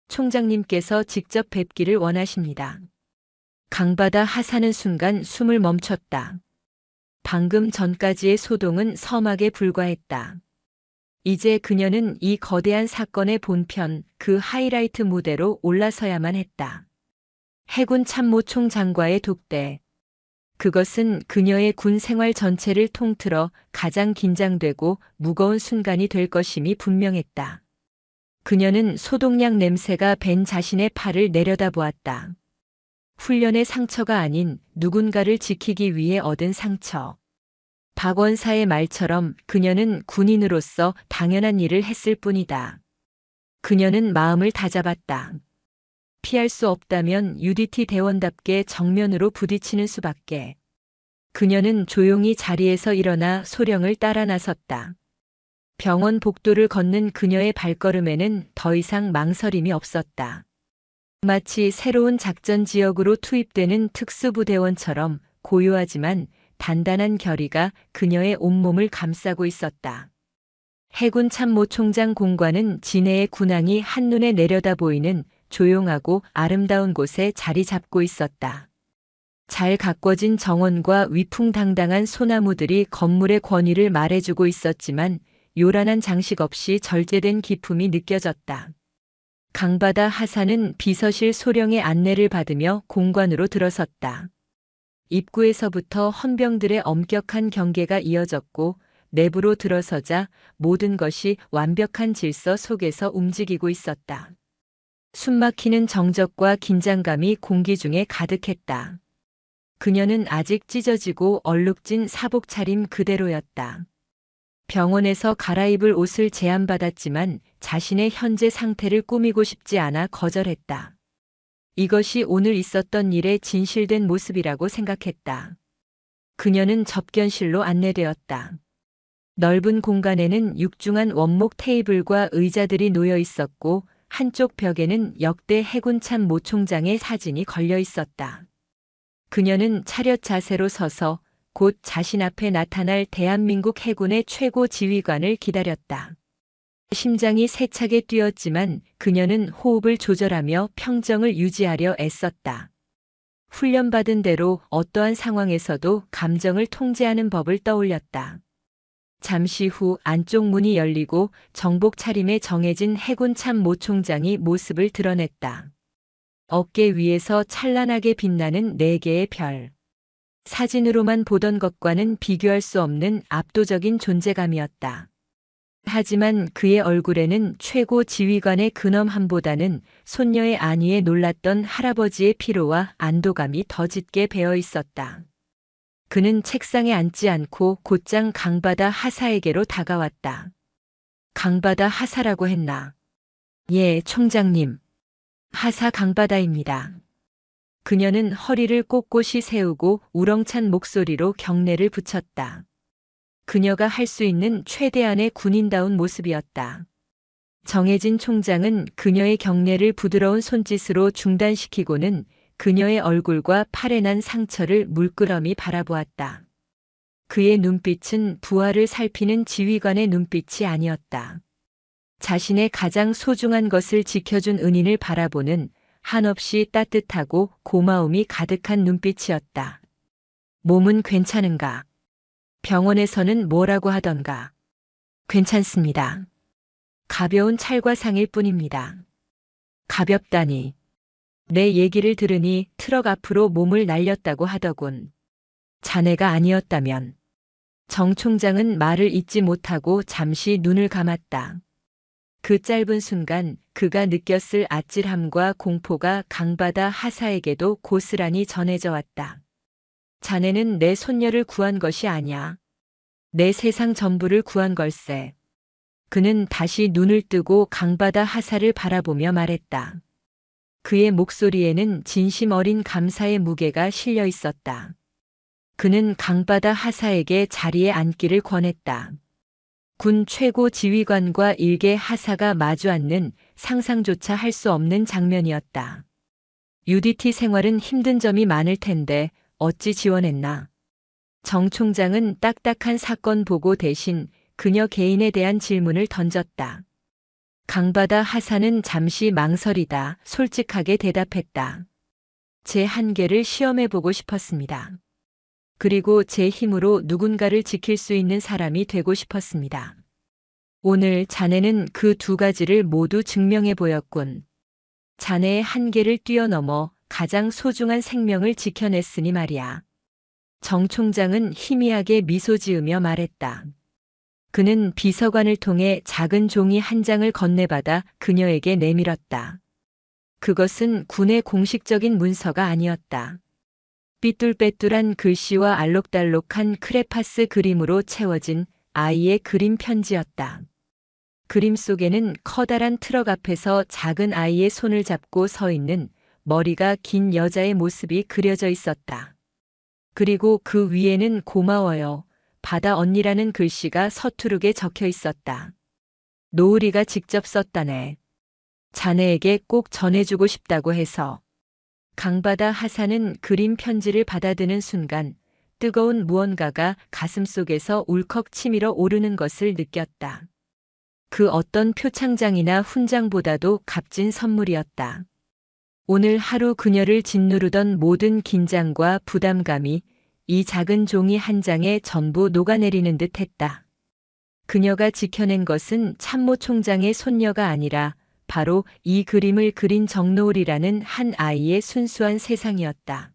총장님께서 직접 뵙기를 원하십니다. 강바다 하사는 순간 숨을 멈췄다. 방금 전까지의 소동은 서막에 불과했다. 이제 그녀는 이 거대한 사건의 본편, 그 하이라이트 무대로 올라서야만 했다. 해군 참모총장과의 독대. 그것은 그녀의 군 생활 전체를 통틀어 가장 긴장되고 무거운 순간이 될 것임이 분명했다. 그녀는 소독약 냄새가 밴 자신의 팔을 내려다보았다. 훈련의 상처가 아닌 누군가를 지키기 위해 얻은 상처. 박 원사의 말처럼 그녀는 군인으로서 당연한 일을 했을 뿐이다. 그녀는 마음을 다잡았다. 피할 수 없다면 UDT 대원답게 정면으로 부딪히는 수밖에. 그녀는 조용히 자리에서 일어나 소령을 따라 나섰다. 병원 복도를 걷는 그녀의 발걸음에는 더 이상 망설임이 없었다. 마치 새로운 작전 지역으로 투입되는 특수부대원처럼 고요하지만 단단한 결의가 그녀의 온몸을 감싸고 있었다. 해군 참모총장 공관은 진해의 군항이 한눈에 내려다 보이는 조용하고 아름다운 곳에 자리 잡고 있었다. 잘 가꿔진 정원과 위풍당당한 소나무들이 건물의 권위를 말해주고 있었지만 요란한 장식 없이 절제된 기품이 느껴졌다. 강바다 하사는 비서실 소령의 안내를 받으며 공관으로 들어섰다. 입구에서부터 헌병들의 엄격한 경계가 이어졌고 내부로 들어서자 모든 것이 완벽한 질서 속에서 움직이고 있었다. 숨막히는 정적과 긴장감이 공기 중에 가득했다. 그녀는 아직 찢어지고 얼룩진 사복 차림 그대로였다. 병원에서 갈아입을 옷을 제안받았지만 자신의 현재 상태를 꾸미고 싶지 않아 거절했다. 이것이 오늘 있었던 일의 진실된 모습이라고 생각했다. 그녀는 접견실로 안내되었다. 넓은 공간에는 육중한 원목 테이블과 의자들이 놓여 있었고 한쪽 벽에는 역대 해군 참모 총장의 사진이 걸려 있었다. 그녀는 차렷 자세로 서서 곧 자신 앞에 나타날 대한민국 해군의 최고 지휘관을 기다렸다. 심장이 세차게 뛰었지만 그녀는 호흡을 조절하며 평정을 유지하려 애썼다. 훈련받은 대로 어떠한 상황에서도 감정을 통제하는 법을 떠올렸다. 잠시 후 안쪽 문이 열리고 정복 차림에 정해진 해군 참모총장이 모습을 드러냈다. 어깨 위에서 찬란하게 빛나는 4개의 별. 사진으로만 보던 것과는 비교할 수 없는 압도적인 존재감이었다. 하지만 그의 얼굴에는 최고 지휘관의 근엄함보다는 손녀의 안위에 놀랐던 할아버지의 피로와 안도감이 더 짙게 배어 있었다. 그는 책상에 앉지 않고 곧장 강바다 하사에게로 다가왔다. 강바다 하사라고 했나? 예, 총장님. 하사 강바다입니다. 그녀는 허리를 꼿꼿이 세우고 우렁찬 목소리로 경례를 붙였다. 그녀가 할 수 있는 최대한의 군인다운 모습이었다. 정해진 총장은 그녀의 경례를 부드러운 손짓으로 중단시키고는 그녀의 얼굴과 팔에 난 상처를 물끄러미 바라보았다. 그의 눈빛은 부하를 살피는 지휘관의 눈빛이 아니었다. 자신의 가장 소중한 것을 지켜준 은인을 바라보는 한없이 따뜻하고 고마움이 가득한 눈빛이었다. 몸은 괜찮은가? 병원에서는 뭐라고 하던가? 괜찮습니다. 가벼운 찰과상일 뿐입니다. 가볍다니. 내 얘기를 들으니 트럭 앞으로 몸을 날렸다고 하더군. 자네가 아니었다면. 정 총장은 말을 잇지 못하고 잠시 눈을 감았다. 그 짧은 순간 그가 느꼈을 아찔함과 공포가 강바다 하사에게도 고스란히 전해져 왔다. 자네는 내 손녀를 구한 것이 아니야. 내 세상 전부를 구한 걸세. 그는 다시 눈을 뜨고 강바다 하사를 바라보며 말했다. 그의 목소리에는 진심 어린 감사의 무게가 실려 있었다. 그는 강바다 하사에게 자리에 앉기를 권했다. 군 최고 지휘관과 일개 하사가 마주 앉는 상상조차 할 수 없는 장면이었다. UDT 생활은 힘든 점이 많을 텐데 어찌 지원했나? 정 총장은 딱딱한 사건 보고 대신 그녀 개인에 대한 질문을 던졌다. 강바다 하사는 잠시 망설이다 솔직하게 대답했다. 제 한계를 시험해보고 싶었습니다. 그리고 제 힘으로 누군가를 지킬 수 있는 사람이 되고 싶었습니다. 오늘 자네는 그 2가지를 모두 증명해 보였군. 자네의 한계를 뛰어넘어 가장 소중한 생명을 지켜냈으니 말이야. 정 총장은 희미하게 미소 지으며 말했다. 그는 비서관을 통해 작은 종이 한 장을 건네받아 그녀에게 내밀었다. 그것은 군의 공식적인 문서가 아니었다. 삐뚤빼뚤한 글씨와 알록달록한 크레파스 그림으로 채워진 아이의 그림 편지였다. 그림 속에는 커다란 트럭 앞에서 작은 아이의 손을 잡고 서 있는 머리가 긴 여자의 모습이 그려져 있었다. 그리고 그 위에는 고마워요, 바다 언니라는 글씨가 서투르게 적혀 있었다. 노을이가 직접 썼다네. 자네에게 꼭 전해주고 싶다고 해서. 강바다 하사는 그림 편지를 받아드는 순간 뜨거운 무언가가 가슴속에서 울컥 치밀어 오르는 것을 느꼈다. 그 어떤 표창장이나 훈장보다도 값진 선물이었다. 오늘 하루 그녀를 짓누르던 모든 긴장과 부담감이 이 작은 종이 한 장에 전부 녹아내리는 듯 했다. 그녀가 지켜낸 것은 참모 총장의 손녀가 아니라 바로 이 그림을 그린 정노을이라는 한 아이의 순수한 세상이었다.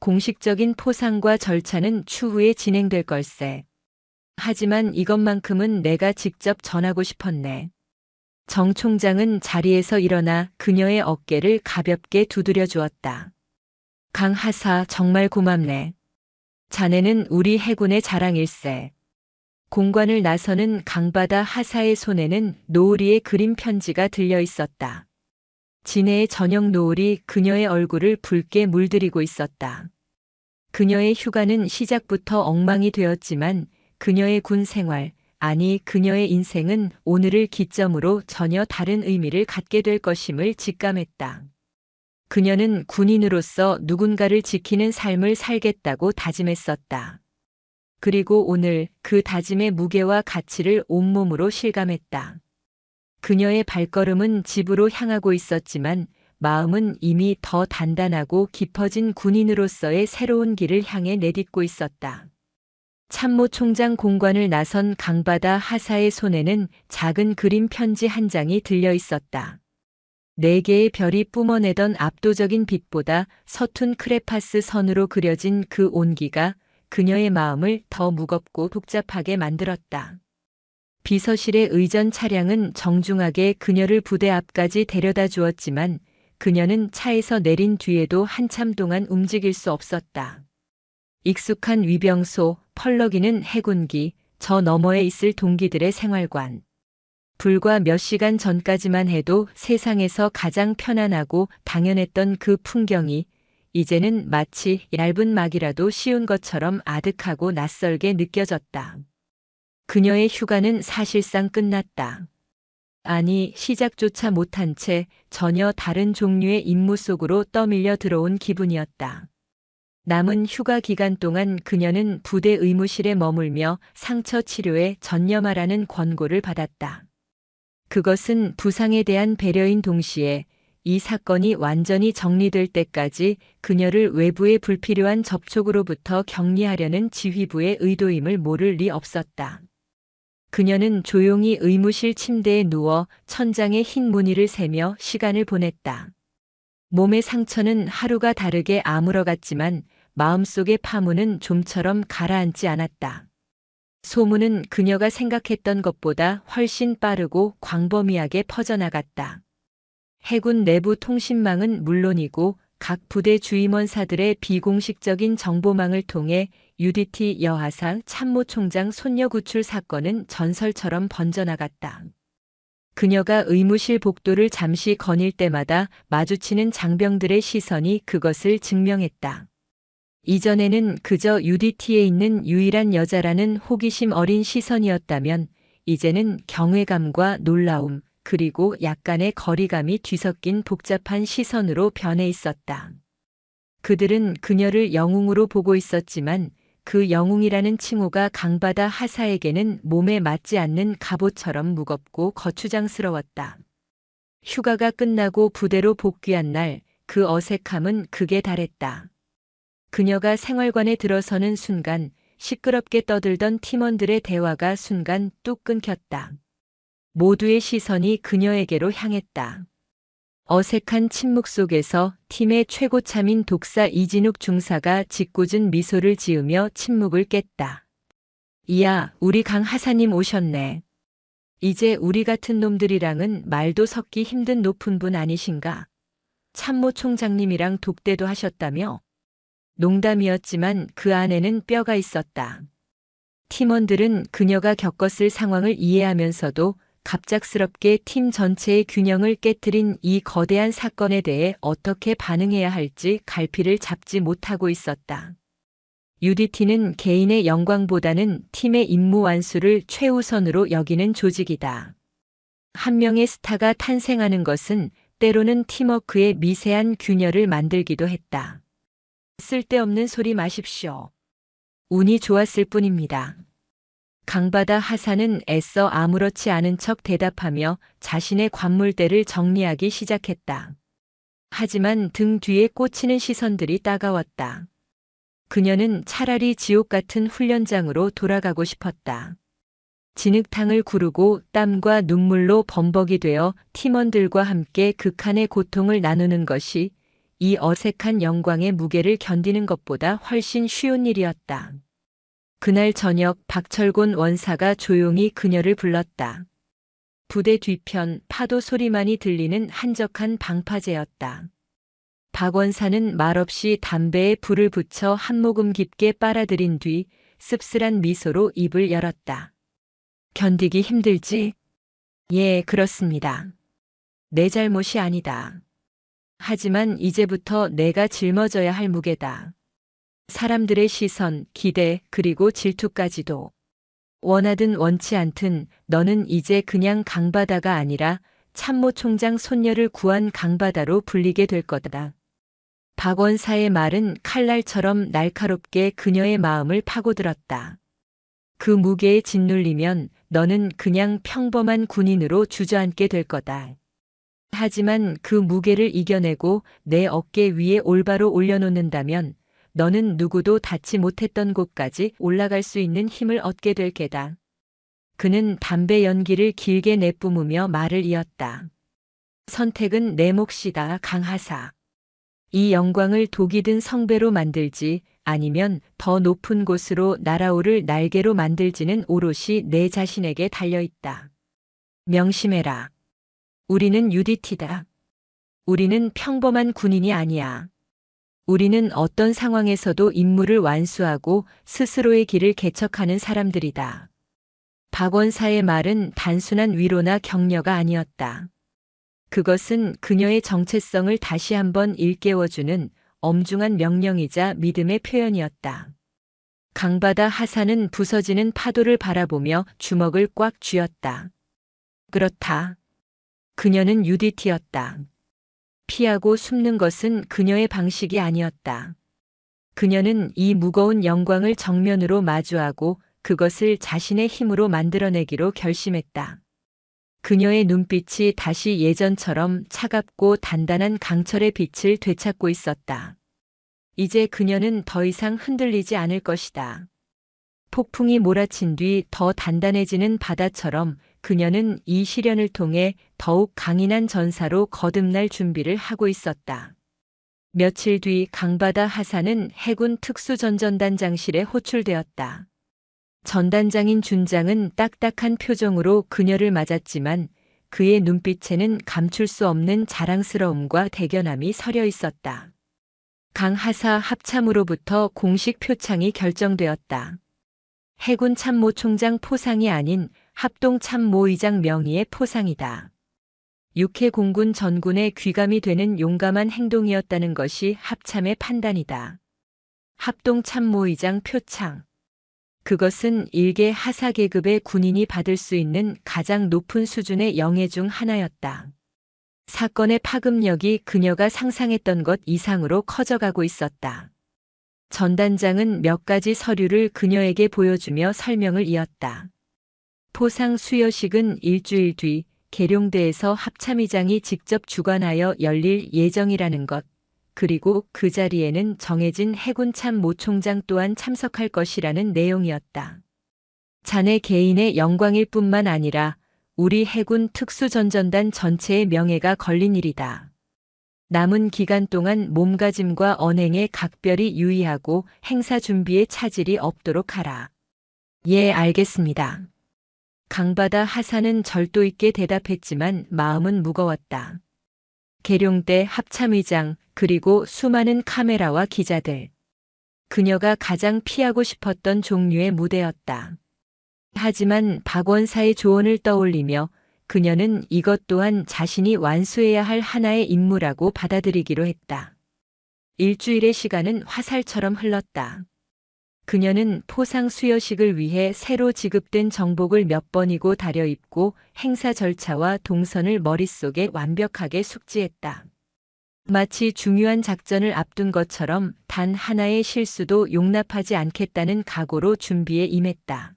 공식적인 포상과 절차는 추후에 진행될 걸세. 하지만 이것만큼은 내가 직접 전하고 싶었네. 정 총장은 자리에서 일어나 그녀의 어깨를 가볍게 두드려 주었다. 강 하사, 정말 고맙네. 자네는 우리 해군의 자랑일세. 공관을 나서는 강바다 하사의 손에는 노을이의 그림 편지가 들려 있었다. 진해의 저녁 노을이 그녀의 얼굴을 붉게 물들이고 있었다. 그녀의 휴가는 시작부터 엉망이 되었지만 그녀의 군 생활, 아니 그녀의 인생은 오늘을 기점으로 전혀 다른 의미를 갖게 될 것임을 직감했다. 그녀는 군인으로서 누군가를 지키는 삶을 살겠다고 다짐했었다. 그리고 오늘 그 다짐의 무게와 가치를 온몸으로 실감했다. 그녀의 발걸음은 집으로 향하고 있었지만 마음은 이미 더 단단하고 깊어진 군인으로서의 새로운 길을 향해 내딛고 있었다. 참모 총장 공관을 나선 강바다 하사의 손에는 작은 그림 편지 한 장이 들려 있었다. 4개의 별이 뿜어내던 압도적인 빛보다 서툰 크레파스 선으로 그려진 그 온기가 그녀의 마음을 더 무겁고 복잡하게 만들었다. 비서실의 의전 차량은 정중하게 그녀를 부대 앞까지 데려다 주었지만 그녀는 차에서 내린 뒤에도 한참 동안 움직일 수 없었다. 익숙한 위병소, 펄럭이는 해군기, 저 너머에 있을 동기들의 생활관. 불과 몇 시간 전까지만 해도 세상에서 가장 편안하고 당연했던 그 풍경이 이제는 마치 얇은 막이라도 씌운 것처럼 아득하고 낯설게 느껴졌다. 그녀의 휴가는 사실상 끝났다. 아니, 시작조차 못한 채 전혀 다른 종류의 임무 속으로 떠밀려 들어온 기분이었다. 남은 휴가 기간 동안 그녀는 부대 의무실에 머물며 상처 치료에 전념하라는 권고를 받았다. 그것은 부상에 대한 배려인 동시에 이 사건이 완전히 정리될 때까지 그녀를 외부의 불필요한 접촉으로부터 격리하려는 지휘부의 의도임을 모를 리 없었다. 그녀는 조용히 의무실 침대에 누워 천장의 흰 무늬를 세며 시간을 보냈다. 몸의 상처는 하루가 다르게 아물어갔지만 마음속의 파문은 좀처럼 가라앉지 않았다. 소문은 그녀가 생각했던 것보다 훨씬 빠르고 광범위하게 퍼져나갔다. 해군 내부 통신망은 물론이고 각 부대 주임원사들의 비공식적인 정보망을 통해 UDT 여하사 참모총장 손녀 구출 사건은 전설처럼 번져나갔다. 그녀가 의무실 복도를 잠시 거닐 때마다 마주치는 장병들의 시선이 그것을 증명했다. 이전에는 그저 UDT에 있는 유일한 여자라는 호기심 어린 시선이었다면 이제는 경외감과 놀라움, 그리고 약간의 거리감이 뒤섞인 복잡한 시선으로 변해 있었다. 그들은 그녀를 영웅으로 보고 있었지만 그 영웅이라는 칭호가 강바다 하사에게는 몸에 맞지 않는 갑옷처럼 무겁고 거추장스러웠다. 휴가가 끝나고 부대로 복귀한 날 그 어색함은 극에 달했다. 그녀가 생활관에 들어서는 순간 시끄럽게 떠들던 팀원들의 대화가 순간 뚝 끊겼다. 모두의 시선이 그녀에게로 향했다. 어색한 침묵 속에서 팀의 최고참인 독사 이진욱 중사가 짓궂은 미소를 지으며 침묵을 깼다. 이야, 우리 강 하사님 오셨네. 이제 우리 같은 놈들이랑은 말도 섞기 힘든 높은 분 아니신가? 참모 총장님이랑 독대도 하셨다며? 농담이었지만 그 안에는 뼈가 있었다. 팀원들은 그녀가 겪었을 상황을 이해하면서도 갑작스럽게 팀 전체의 균형을 깨트린 이 거대한 사건에 대해 어떻게 반응해야 할지 갈피를 잡지 못하고 있었다. UDT는 개인의 영광보다는 팀의 임무 완수를 최우선으로 여기는 조직이다. 한 명의 스타가 탄생하는 것은 때로는 팀워크의 미세한 균열을 만들기도 했다. 쓸데없는 소리 마십시오. 운이 좋았을 뿐입니다. 강바다 하사는 애써 아무렇지 않은 척 대답하며 자신의 관물대를 정리하기 시작했다. 하지만 등 뒤에 꽂히는 시선들이 따가웠다. 그녀는 차라리 지옥 같은 훈련장으로 돌아가고 싶었다. 진흙탕을 구르고 땀과 눈물로 범벅이 되어 팀원들과 함께 극한의 고통을 나누는 것이 이 어색한 영광의 무게를 견디는 것보다 훨씬 쉬운 일이었다. 그날 저녁 박철곤 원사가 조용히 그녀를 불렀다. 부대 뒤편 파도 소리만이 들리는 한적한 방파제였다. 박 원사는 말없이 담배에 불을 붙여 한 모금 깊게 빨아들인 뒤 씁쓸한 미소로 입을 열었다. 견디기 힘들지? 예, 그렇습니다. 내 잘못이 아니다. 하지만 이제부터 내가 짊어져야 할 무게다. 사람들의 시선, 기대, 그리고 질투까지도. 원하든 원치 않든 너는 이제 그냥 강바다가 아니라 참모 총장 손녀를 구한 강바다로 불리게 될 거다. 박 원사의 말은 칼날처럼 날카롭게 그녀의 마음을 파고들었다. 그 무게에 짓눌리면 너는 그냥 평범한 군인으로 주저앉게 될 거다. 하지만 그 무게를 이겨내고 내 어깨 위에 올바로 올려놓는다면 너는 누구도 닿지 못했던 곳까지 올라갈 수 있는 힘을 얻게 될 게다. 그는 담배 연기를 길게 내뿜으며 말을 이었다. 선택은 내 몫이다, 강하사. 이 영광을 독이 든 성배로 만들지 아니면 더 높은 곳으로 날아오를 날개로 만들지는 오롯이 내 자신에게 달려있다. 명심해라. 우리는 UDT다. 우리는 평범한 군인이 아니야. 우리는 어떤 상황에서도 임무를 완수하고 스스로의 길을 개척하는 사람들이다. 박 원사의 말은 단순한 위로나 격려가 아니었다. 그것은 그녀의 정체성을 다시 한번 일깨워주는 엄중한 명령이자 믿음의 표현이었다. 강바다 하사는 부서지는 파도를 바라보며 주먹을 꽉 쥐었다. 그렇다. 그녀는 UDT였다. 피하고 숨는 것은 그녀의 방식이 아니었다. 그녀는 이 무거운 영광을 정면으로 마주하고 그것을 자신의 힘으로 만들어내기로 결심했다. 그녀의 눈빛이 다시 예전처럼 차갑고 단단한 강철의 빛을 되찾고 있었다. 이제 그녀는 더 이상 흔들리지 않을 것이다. 폭풍이 몰아친 뒤 더 단단해지는 바다처럼 그녀는 이 시련을 통해 더욱 강인한 전사로 거듭날 준비를 하고 있었다. 며칠 뒤 강바다 하사는 해군 특수전전단장실에 호출되었다. 전단장인 준장은 딱딱한 표정으로 그녀를 맞았지만 그의 눈빛에는 감출 수 없는 자랑스러움과 대견함이 서려 있었다. 강하사 합참으로부터 공식 표창이 결정되었다. 해군 참모총장 포상이 아닌 합동참모의장 명의의 포상이다. 육해 공군 전군의 귀감이 되는 용감한 행동이었다는 것이 합참의 판단이다. 합동참모의장 표창. 그것은 일개 하사 계급의 군인이 받을 수 있는 가장 높은 수준의 영예 중 하나였다. 사건의 파급력이 그녀가 상상했던 것 이상으로 커져가고 있었다. 전단장은 몇 가지 서류를 그녀에게 보여주며 설명을 이었다. 포상 수여식은 일주일 뒤 계룡대에서 합참의장이 직접 주관하여 열릴 예정이라는 것, 그리고 그 자리에는 정해진 해군 참모총장 또한 참석할 것이라는 내용이었다. 자네 개인의 영광일 뿐만 아니라 우리 해군 특수전전단 전체의 명예가 걸린 일이다. 남은 기간 동안 몸가짐과 언행에 각별히 유의하고 행사 준비에 차질이 없도록 하라. 예, 알겠습니다. 강바다 하사는 절도 있게 대답했지만 마음은 무거웠다. 계룡대 합참의장 그리고 수많은 카메라와 기자들. 그녀가 가장 피하고 싶었던 종류의 무대였다. 하지만 박원사의 조언을 떠올리며 그녀는 이것 또한 자신이 완수해야 할 하나의 임무라고 받아들이기로 했다. 일주일의 시간은 화살처럼 흘렀다. 그녀는 포상 수여식을 위해 새로 지급된 정복을 몇 번이고 다려입고 행사 절차와 동선을 머릿속에 완벽하게 숙지했다. 마치 중요한 작전을 앞둔 것처럼 단 하나의 실수도 용납하지 않겠다는 각오로 준비에 임했다.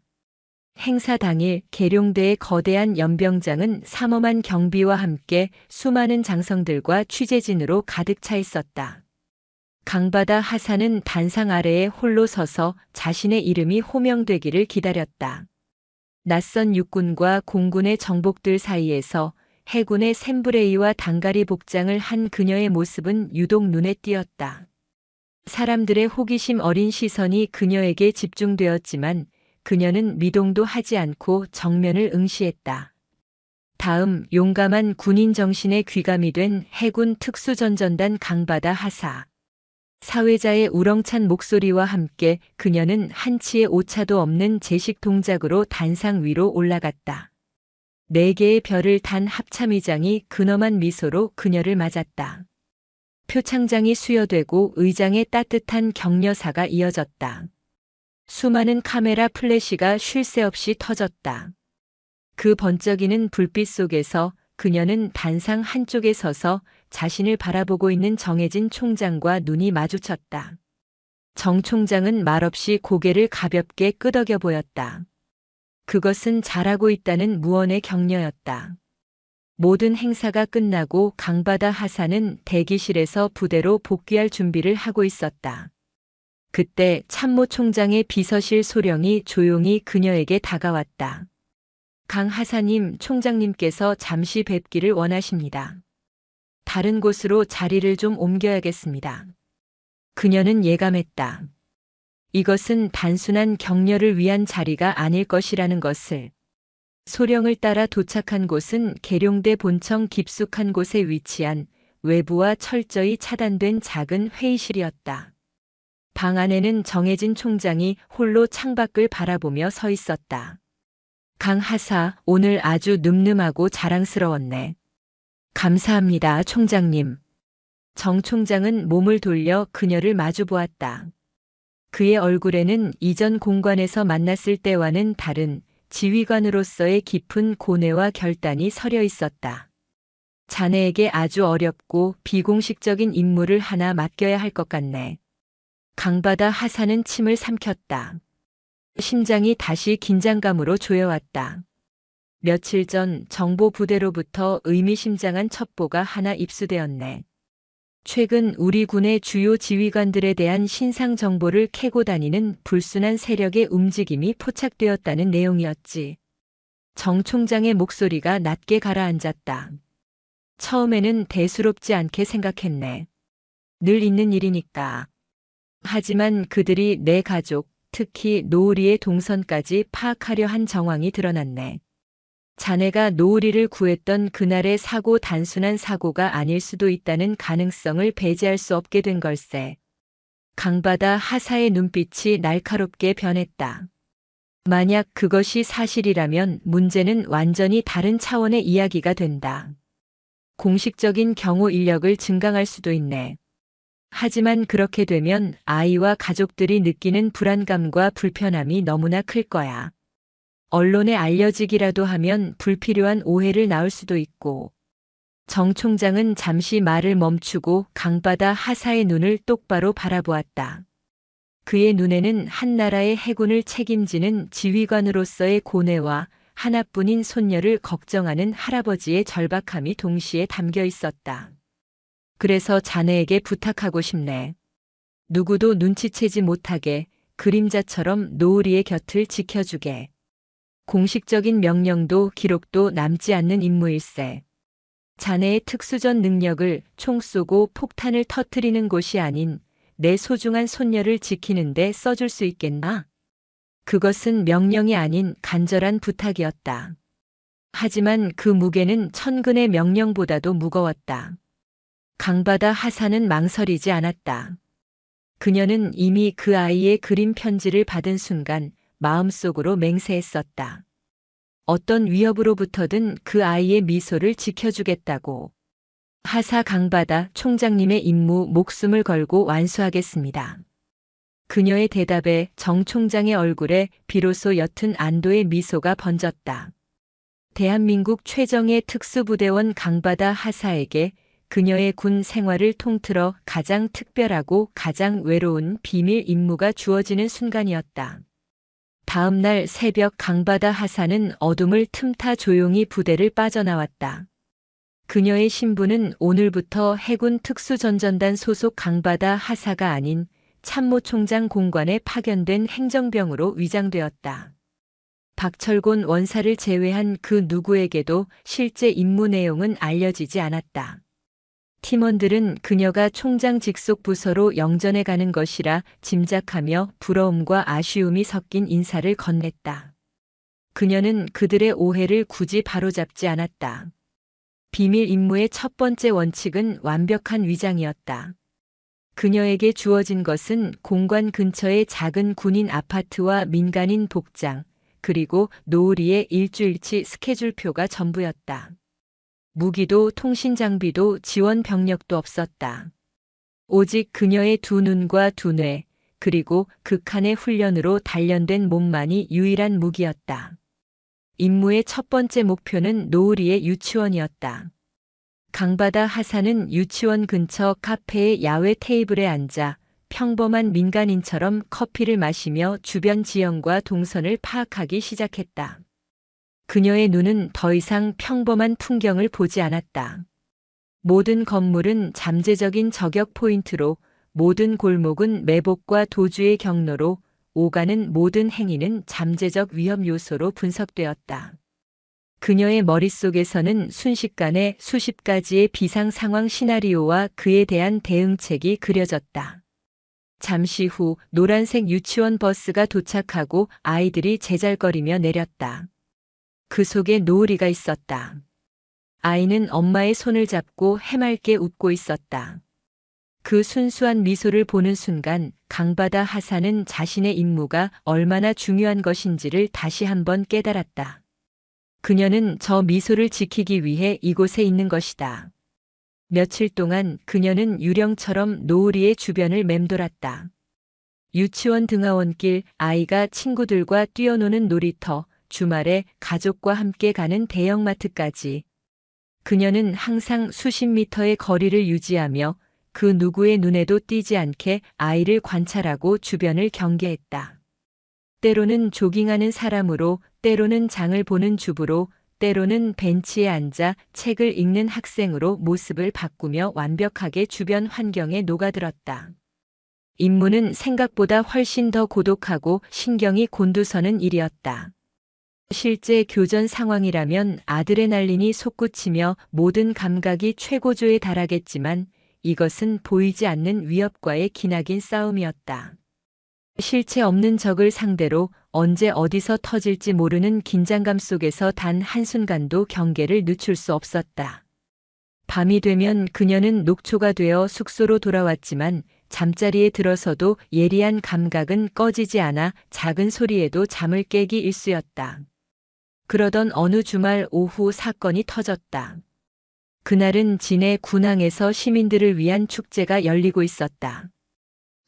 행사 당일 계룡대의 거대한 연병장은 삼엄한 경비와 함께 수많은 장성들과 취재진으로 가득 차 있었다. 강바다 하사는 단상 아래에 홀로 서서 자신의 이름이 호명되기를 기다렸다. 낯선 육군과 공군의 정복들 사이에서 해군의 샘브레이와 단가리 복장을 한 그녀의 모습은 유독 눈에 띄었다. 사람들의 호기심 어린 시선이 그녀에게 집중되었지만 그녀는 미동도 하지 않고 정면을 응시했다. 다음 용감한 군인 정신에 귀감이 된 해군 특수전전단 강바다 하사. 사회자의 우렁찬 목소리와 함께 그녀는 한치의 오차도 없는 제식 동작으로 단상 위로 올라갔다. 4개의 별을 단 합참의장이 근엄한 미소로 그녀를 맞았다. 표창장이 수여되고 의장의 따뜻한 격려사가 이어졌다. 수많은 카메라 플래시가 쉴 새 없이 터졌다. 그 번쩍이는 불빛 속에서 그녀는 단상 한쪽에 서서 자신을 바라보고 있는 정해진 총장과 눈이 마주쳤다. 정 총장은 말없이 고개를 가볍게 끄덕여 보였다. 그것은 잘하고 있다는 무언의 격려였다. 모든 행사가 끝나고 강바다 하사는 대기실에서 부대로 복귀할 준비를 하고 있었다. 그때 참모 총장의 비서실 소령이 조용히 그녀에게 다가왔다. 강 하사님, 총장님께서 잠시 뵙기를 원하십니다. 다른 곳으로 자리를 좀 옮겨야겠습니다. 그녀는 예감했다. 이것은 단순한 격려를 위한 자리가 아닐 것이라는 것을. 소령을 따라 도착한 곳은 계룡대 본청 깊숙한 곳에 위치한 외부와 철저히 차단된 작은 회의실이었다. 방 안에는 정해진 총장이 홀로 창밖을 바라보며 서 있었다. 강 하사, 오늘 아주 늠름하고 자랑스러웠네. 감사합니다, 총장님. 정 총장은 몸을 돌려 그녀를 마주보았다. 그의 얼굴에는 이전 공관에서 만났을 때와는 다른 지휘관으로서의 깊은 고뇌와 결단이 서려 있었다. 자네에게 아주 어렵고 비공식적인 임무를 하나 맡겨야 할 것 같네. 강바다 하사는 침을 삼켰다. 심장이 다시 긴장감으로 조여왔다. 며칠 전 정보부대로부터 의미심장한 첩보가 하나 입수되었네. 최근 우리 군의 주요 지휘관들에 대한 신상 정보를 캐고 다니는 불순한 세력의 움직임이 포착되었다는 내용이었지. 정 총장의 목소리가 낮게 가라앉았다. 처음에는 대수롭지 않게 생각했네. 늘 있는 일이니까. 하지만 그들이 내 가족, 특히 노을이의 동선까지 파악하려 한 정황이 드러났네. 자네가 노을이를 구했던 그날의 사고 단순한 사고가 아닐 수도 있다는 가능성을 배제할 수 없게 된 걸세. 강바다 하사의 눈빛이 날카롭게 변했다. 만약 그것이 사실이라면 문제는 완전히 다른 차원의 이야기가 된다. 공식적인 경호 인력을 증강할 수도 있네. 하지만 그렇게 되면 아이와 가족들이 느끼는 불안감과 불편함이 너무나 클 거야. 언론에 알려지기라도 하면 불필요한 오해를 낳을 수도 있고. 정 총장은 잠시 말을 멈추고 강바다 하사의 눈을 똑바로 바라보았다. 그의 눈에는 한 나라의 해군을 책임지는 지휘관으로서의 고뇌와 하나뿐인 손녀를 걱정하는 할아버지의 절박함이 동시에 담겨 있었다. 그래서 자네에게 부탁하고 싶네. 누구도 눈치채지 못하게 그림자처럼 노을이의 곁을 지켜주게. 공식적인 명령도 기록도 남지 않는 임무일세. 자네의 특수전 능력을 총 쏘고 폭탄을 터뜨리는 곳이 아닌 내 소중한 손녀를 지키는 데 써줄 수 있겠나? 그것은 명령이 아닌 간절한 부탁이었다. 하지만 그 무게는 천근의 명령보다도 무거웠다. 강바다 하사는 망설이지 않았다. 그녀는 이미 그 아이의 그림 편지를 받은 순간 마음속으로 맹세했었다. 어떤 위협으로부터든 그 아이의 미소를 지켜주겠다고. 하사 강바다 총장님의 임무 목숨을 걸고 완수하겠습니다. 그녀의 대답에 정 총장의 얼굴에 비로소 옅은 안도의 미소가 번졌다. 대한민국 최정예 특수부대원 강바다 하사에게 그녀의 군 생활을 통틀어 가장 특별하고 가장 외로운 비밀 임무가 주어지는 순간이었다. 다음 날 새벽 강바다 하사는 어둠을 틈타 조용히 부대를 빠져나왔다. 그녀의 신분은 오늘부터 해군 특수전전단 소속 강바다 하사가 아닌 참모총장 공관에 파견된 행정병으로 위장되었다. 박철곤 원사를 제외한 그 누구에게도 실제 임무 내용은 알려지지 않았다. 팀원들은 그녀가 총장 직속 부서로 영전에 가는 것이라 짐작하며 부러움과 아쉬움이 섞인 인사를 건넸다. 그녀는 그들의 오해를 굳이 바로잡지 않았다. 비밀 임무의 첫 번째 원칙은 완벽한 위장이었다. 그녀에게 주어진 것은 공관 근처의 작은 군인 아파트와 민간인 복장, 그리고 노을이의 일주일치 스케줄표가 전부였다. 무기도 통신 장비도 지원 병력도 없었다. 오직 그녀의 두 눈과 두 뇌, 그리고 극한의 훈련으로 단련된 몸만이 유일한 무기였다. 임무의 첫 번째 목표는 노을이의 유치원이었다. 강바다 하사는 유치원 근처 카페의 야외 테이블에 앉아 평범한 민간인처럼 커피를 마시며 주변 지형과 동선을 파악하기 시작했다. 그녀의 눈은 더 이상 평범한 풍경을 보지 않았다. 모든 건물은 잠재적인 저격 포인트로, 모든 골목은 매복과 도주의 경로로, 오가는 모든 행위는 잠재적 위험 요소로 분석되었다. 그녀의 머릿속에서는 순식간에 수십 가지의 비상 상황 시나리오와 그에 대한 대응책이 그려졌다. 잠시 후 노란색 유치원 버스가 도착하고 아이들이 제잘거리며 내렸다. 그 속에 노을이가 있었다. 아이는 엄마의 손을 잡고 해맑게 웃고 있었다. 그 순수한 미소를 보는 순간 강바다 하사는 자신의 임무가 얼마나 중요한 것인지를 다시 한번 깨달았다. 그녀는 저 미소를 지키기 위해 이곳에 있는 것이다. 며칠 동안 그녀는 유령처럼 노을이의 주변을 맴돌았다. 유치원 등하원길, 아이가 친구들과 뛰어노는 놀이터, 주말에 가족과 함께 가는 대형마트까지. 그녀는 항상 수십 미터의 거리를 유지하며 그 누구의 눈에도 띄지 않게 아이를 관찰하고 주변을 경계했다. 때로는 조깅하는 사람으로, 때로는 장을 보는 주부로, 때로는 벤치에 앉아 책을 읽는 학생으로 모습을 바꾸며 완벽하게 주변 환경에 녹아들었다. 임무는 생각보다 훨씬 더 고독하고 신경이 곤두서는 일이었다. 실제 교전 상황이라면 아드레날린이 솟구치며 모든 감각이 최고조에 달하겠지만 이것은 보이지 않는 위협과의 기나긴 싸움이었다. 실체 없는 적을 상대로 언제 어디서 터질지 모르는 긴장감 속에서 단 한순간도 경계를 늦출 수 없었다. 밤이 되면 그녀는 녹초가 되어 숙소로 돌아왔지만 잠자리에 들어서도 예리한 감각은 꺼지지 않아 작은 소리에도 잠을 깨기 일쑤였다. 그러던 어느 주말 오후 사건이 터졌다. 그날은 진해 군항에서 시민들을 위한 축제가 열리고 있었다.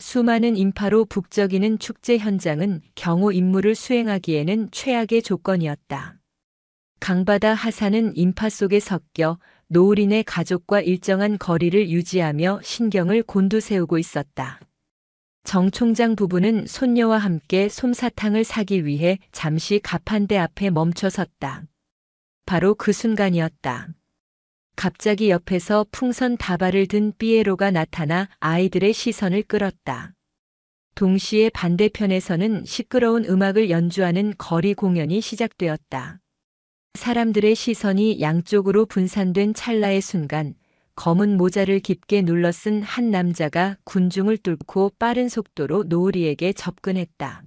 수많은 인파로 북적이는 축제 현장은 경호 임무를 수행하기에는 최악의 조건이었다. 강바다 하사는 인파 속에 섞여 노을인의 가족과 일정한 거리를 유지하며 신경을 곤두세우고 있었다. 정 총장 부부는 손녀와 함께 솜사탕을 사기 위해 잠시 가판대 앞에 멈춰섰다. 바로 그 순간이었다. 갑자기 옆에서 풍선 다발을 든 삐에로가 나타나 아이들의 시선을 끌었다. 동시에 반대편에서는 시끄러운 음악을 연주하는 거리 공연이 시작되었다. 사람들의 시선이 양쪽으로 분산된 찰나의 순간 검은 모자를 깊게 눌러쓴 한 남자가 군중을 뚫고 빠른 속도로 노을이에게 접근했다.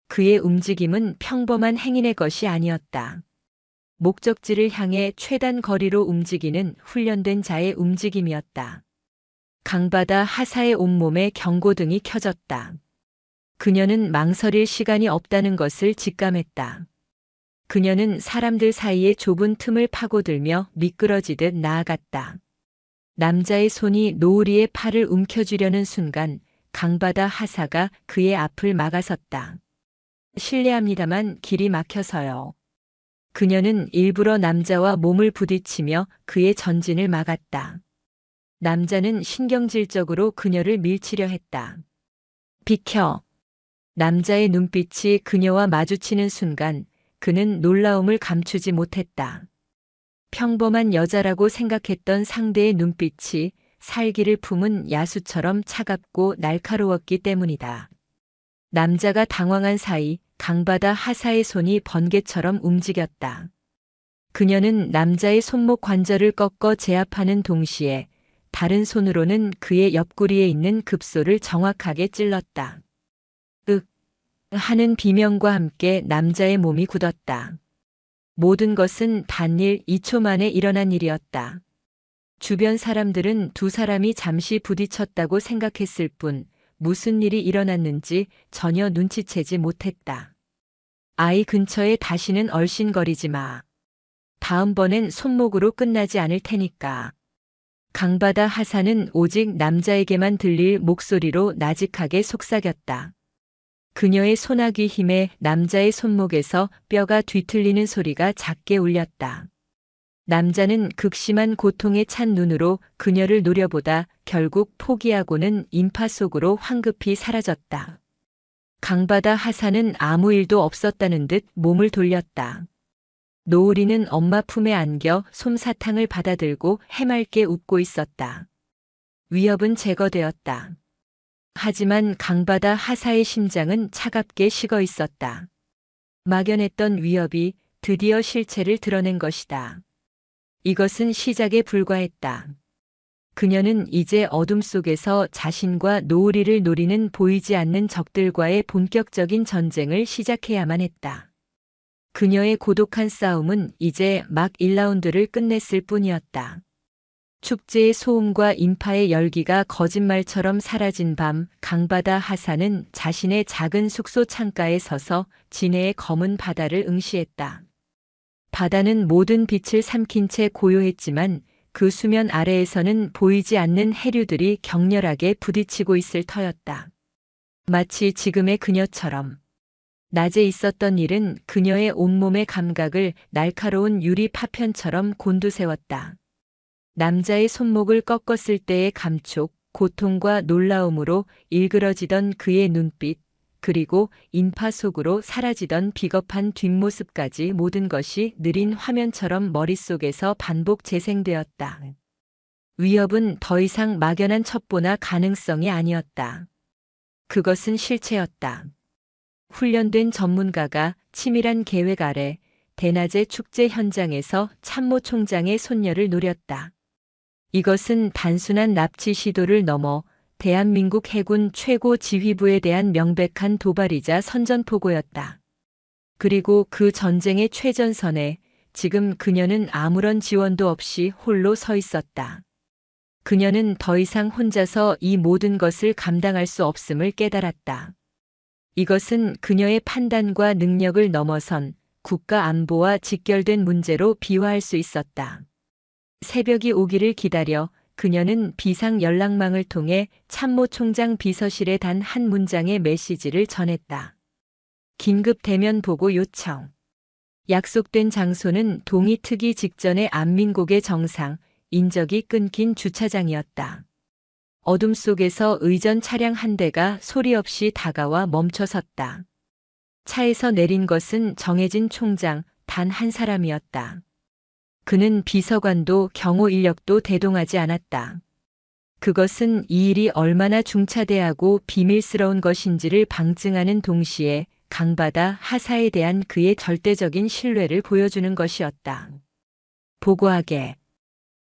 그의 움직임은 평범한 행인의 것이 아니었다. 목적지를 향해 최단 거리로 움직이는 훈련된 자의 움직임이었다. 강바다 하사의 온몸에 경고등이 켜졌다. 그녀는 망설일 시간이 없다는 것을 직감했다. 그녀는 사람들 사이의 좁은 틈을 파고들며 미끄러지듯 나아갔다. 남자의 손이 노을이의 팔을 움켜쥐려는 순간 강바다 하사가 그의 앞을 막아섰다. 실례합니다만 길이 막혀서요. 그녀는 일부러 남자와 몸을 부딪히며 그의 전진을 막았다. 남자는 신경질적으로 그녀를 밀치려 했다. 비켜! 남자의 눈빛이 그녀와 마주치는 순간 그는 놀라움을 감추지 못했다. 평범한 여자라고 생각했던 상대의 눈빛이 살기를 품은 야수처럼 차갑고 날카로웠기 때문이다. 남자가 당황한 사이 강바다 하사의 손이 번개처럼 움직였다. 그녀는 남자의 손목 관절을 꺾어 제압하는 동시에 다른 손으로는 그의 옆구리에 있는 급소를 정확하게 찔렀다. 윽! 하는 비명과 함께 남자의 몸이 굳었다. 모든 것은 단일 2초 만에 일어난 일이었다. 주변 사람들은 두 사람이 잠시 부딪혔다고 생각했을 뿐 무슨 일이 일어났는지 전혀 눈치채지 못했다. 아이 근처에 다시는 얼씬거리지 마. 다음번엔 손목으로 끝나지 않을 테니까. 강바다 하사는 오직 남자에게만 들릴 목소리로 나직하게 속삭였다. 그녀의 소나기 힘에 남자의 손목에서 뼈가 뒤틀리는 소리가 작게 울렸다. 남자는 극심한 고통에 찬 눈으로 그녀를 노려보다 결국 포기하고는 인파 속으로 황급히 사라졌다. 강바다 하사는 아무 일도 없었다는 듯 몸을 돌렸다. 노을이는 엄마 품에 안겨 솜사탕을 받아들고 해맑게 웃고 있었다. 위협은 제거되었다. 하지만 강바다 하사의 심장은 차갑게 식어 있었다. 막연했던 위협이 드디어 실체를 드러낸 것이다. 이것은 시작에 불과했다. 그녀는 이제 어둠 속에서 자신과 노을이를 노리는 보이지 않는 적들과의 본격적인 전쟁을 시작해야만 했다. 그녀의 고독한 싸움은 이제 막 1라운드를 끝냈을 뿐이었다. 축제의 소음과 인파의 열기가 거짓말처럼 사라진 밤, 강바다 하사는 자신의 작은 숙소 창가에 서서 진해의 검은 바다를 응시했다. 바다는 모든 빛을 삼킨 채 고요했지만 그 수면 아래에서는 보이지 않는 해류들이 격렬하게 부딪히고 있을 터였다. 마치 지금의 그녀처럼. 낮에 있었던 일은 그녀의 온몸의 감각을 날카로운 유리 파편처럼 곤두세웠다. 남자의 손목을 꺾었을 때의 감촉, 고통과 놀라움으로 일그러지던 그의 눈빛, 그리고 인파 속으로 사라지던 비겁한 뒷모습까지 모든 것이 느린 화면처럼 머릿속에서 반복 재생되었다. 위협은 더 이상 막연한 첩보나 가능성이 아니었다. 그것은 실체였다. 훈련된 전문가가 치밀한 계획 아래 대낮의 축제 현장에서 참모 총장의 손녀를 노렸다. 이것은 단순한 납치 시도를 넘어 대한민국 해군 최고 지휘부에 대한 명백한 도발이자 선전포고였다. 그리고 그 전쟁의 최전선에 지금 그녀는 아무런 지원도 없이 홀로 서 있었다. 그녀는 더 이상 혼자서 이 모든 것을 감당할 수 없음을 깨달았다. 이것은 그녀의 판단과 능력을 넘어선 국가 안보와 직결된 문제로 비화할 수 있었다. 새벽이 오기를 기다려 그녀는 비상 연락망을 통해 참모총장 비서실에 단 한 문장의 메시지를 전했다. 긴급 대면 보고 요청. 약속된 장소는 동이 트기 직전의 안민국의 정상, 인적이 끊긴 주차장이었다. 어둠 속에서 의전 차량 한 대가 소리 없이 다가와 멈춰섰다. 차에서 내린 것은 정해진 총장 단 한 사람이었다. 그는 비서관도 경호 인력도 대동하지 않았다. 그것은 이 일이 얼마나 중차대하고 비밀스러운 것인지를 방증하는 동시에 강바다 하사에 대한 그의 절대적인 신뢰를 보여주는 것이었다. 보고하게.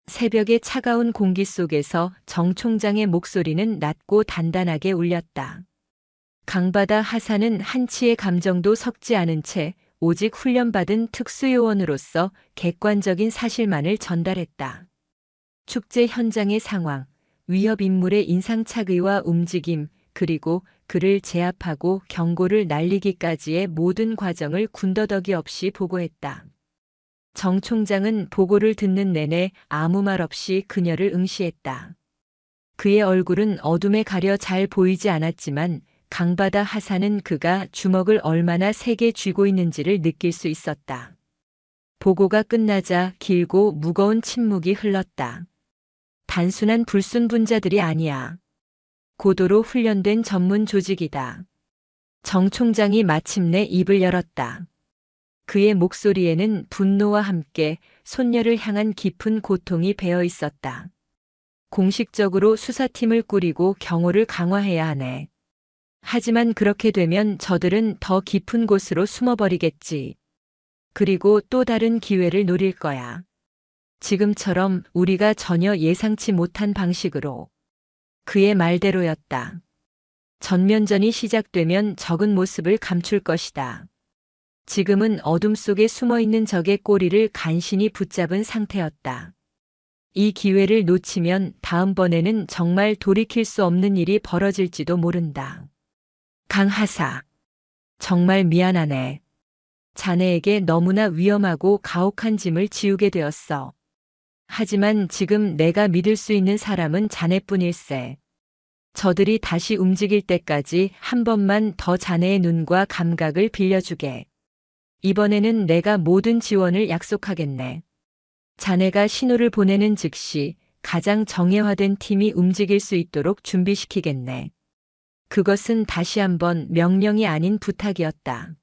새벽의 차가운 공기 속에서 정 총장의 목소리는 낮고 단단하게 울렸다. 강바다 하사는 한치의 감정도 섞지 않은 채 오직 훈련받은 특수요원으로서 객관적인 사실만을 전달했다. 축제 현장의 상황, 위협 인물의 인상착의와 움직임, 그리고 그를 제압하고 경고를 날리기까지의 모든 과정을 군더더기 없이 보고했다. 정 총장은 보고를 듣는 내내 아무 말 없이 그녀를 응시했다. 그의 얼굴은 어둠에 가려 잘 보이지 않았지만 강바다 하사는 그가 주먹을 얼마나 세게 쥐고 있는지를 느낄 수 있었다. 보고가 끝나자 길고 무거운 침묵이 흘렀다. 단순한 불순분자들이 아니야. 고도로 훈련된 전문 조직이다. 정 총장이 마침내 입을 열었다. 그의 목소리에는 분노와 함께 손녀를 향한 깊은 고통이 배어 있었다. 공식적으로 수사팀을 꾸리고 경호를 강화해야 하네. 하지만 그렇게 되면 저들은 더 깊은 곳으로 숨어버리겠지. 그리고 또 다른 기회를 노릴 거야. 지금처럼 우리가 전혀 예상치 못한 방식으로. 그의 말대로였다. 전면전이 시작되면 적은 모습을 감출 것이다. 지금은 어둠 속에 숨어있는 적의 꼬리를 간신히 붙잡은 상태였다. 이 기회를 놓치면 다음번에는 정말 돌이킬 수 없는 일이 벌어질지도 모른다. 강하사. 정말 미안하네. 자네에게 너무나 위험하고 가혹한 짐을 지우게 되었어. 하지만 지금 내가 믿을 수 있는 사람은 자네뿐일세. 저들이 다시 움직일 때까지 한 번만 더 자네의 눈과 감각을 빌려주게. 이번에는 내가 모든 지원을 약속하겠네. 자네가 신호를 보내는 즉시 가장 정예화된 팀이 움직일 수 있도록 준비시키겠네. 그것은 다시 한번 명령이 아닌 부탁이었다.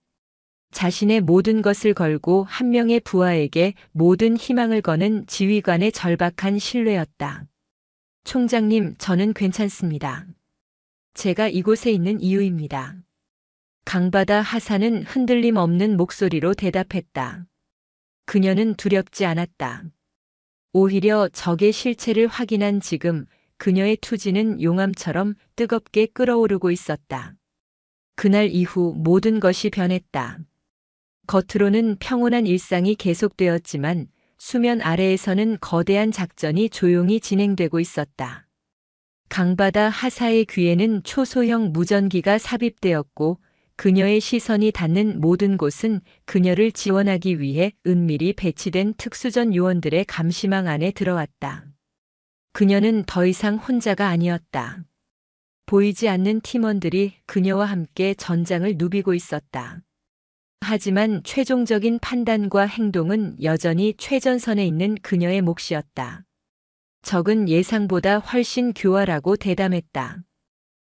자신의 모든 것을 걸고 한 명의 부하에게 모든 희망을 거는 지휘관의 절박한 신뢰였다. 총장님, 저는 괜찮습니다. 제가 이곳에 있는 이유입니다. 강바다 하사는 흔들림 없는 목소리로 대답했다. 그녀는 두렵지 않았다. 오히려 적의 실체를 확인한 지금 그녀의 투지는 용암처럼 뜨겁게 끓어오르고 있었다. 그날 이후 모든 것이 변했다. 겉으로는 평온한 일상이 계속되었지만 수면 아래에서는 거대한 작전이 조용히 진행되고 있었다. 강바다 하사의 귀에는 초소형 무전기가 삽입되었고 그녀의 시선이 닿는 모든 곳은 그녀를 지원하기 위해 은밀히 배치된 특수전 요원들의 감시망 안에 들어왔다. 그녀는 더 이상 혼자가 아니었다. 보이지 않는 팀원들이 그녀와 함께 전장을 누비고 있었다. 하지만 최종적인 판단과 행동은 여전히 최전선에 있는 그녀의 몫이었다. 적은 예상보다 훨씬 교활하고 대담했다.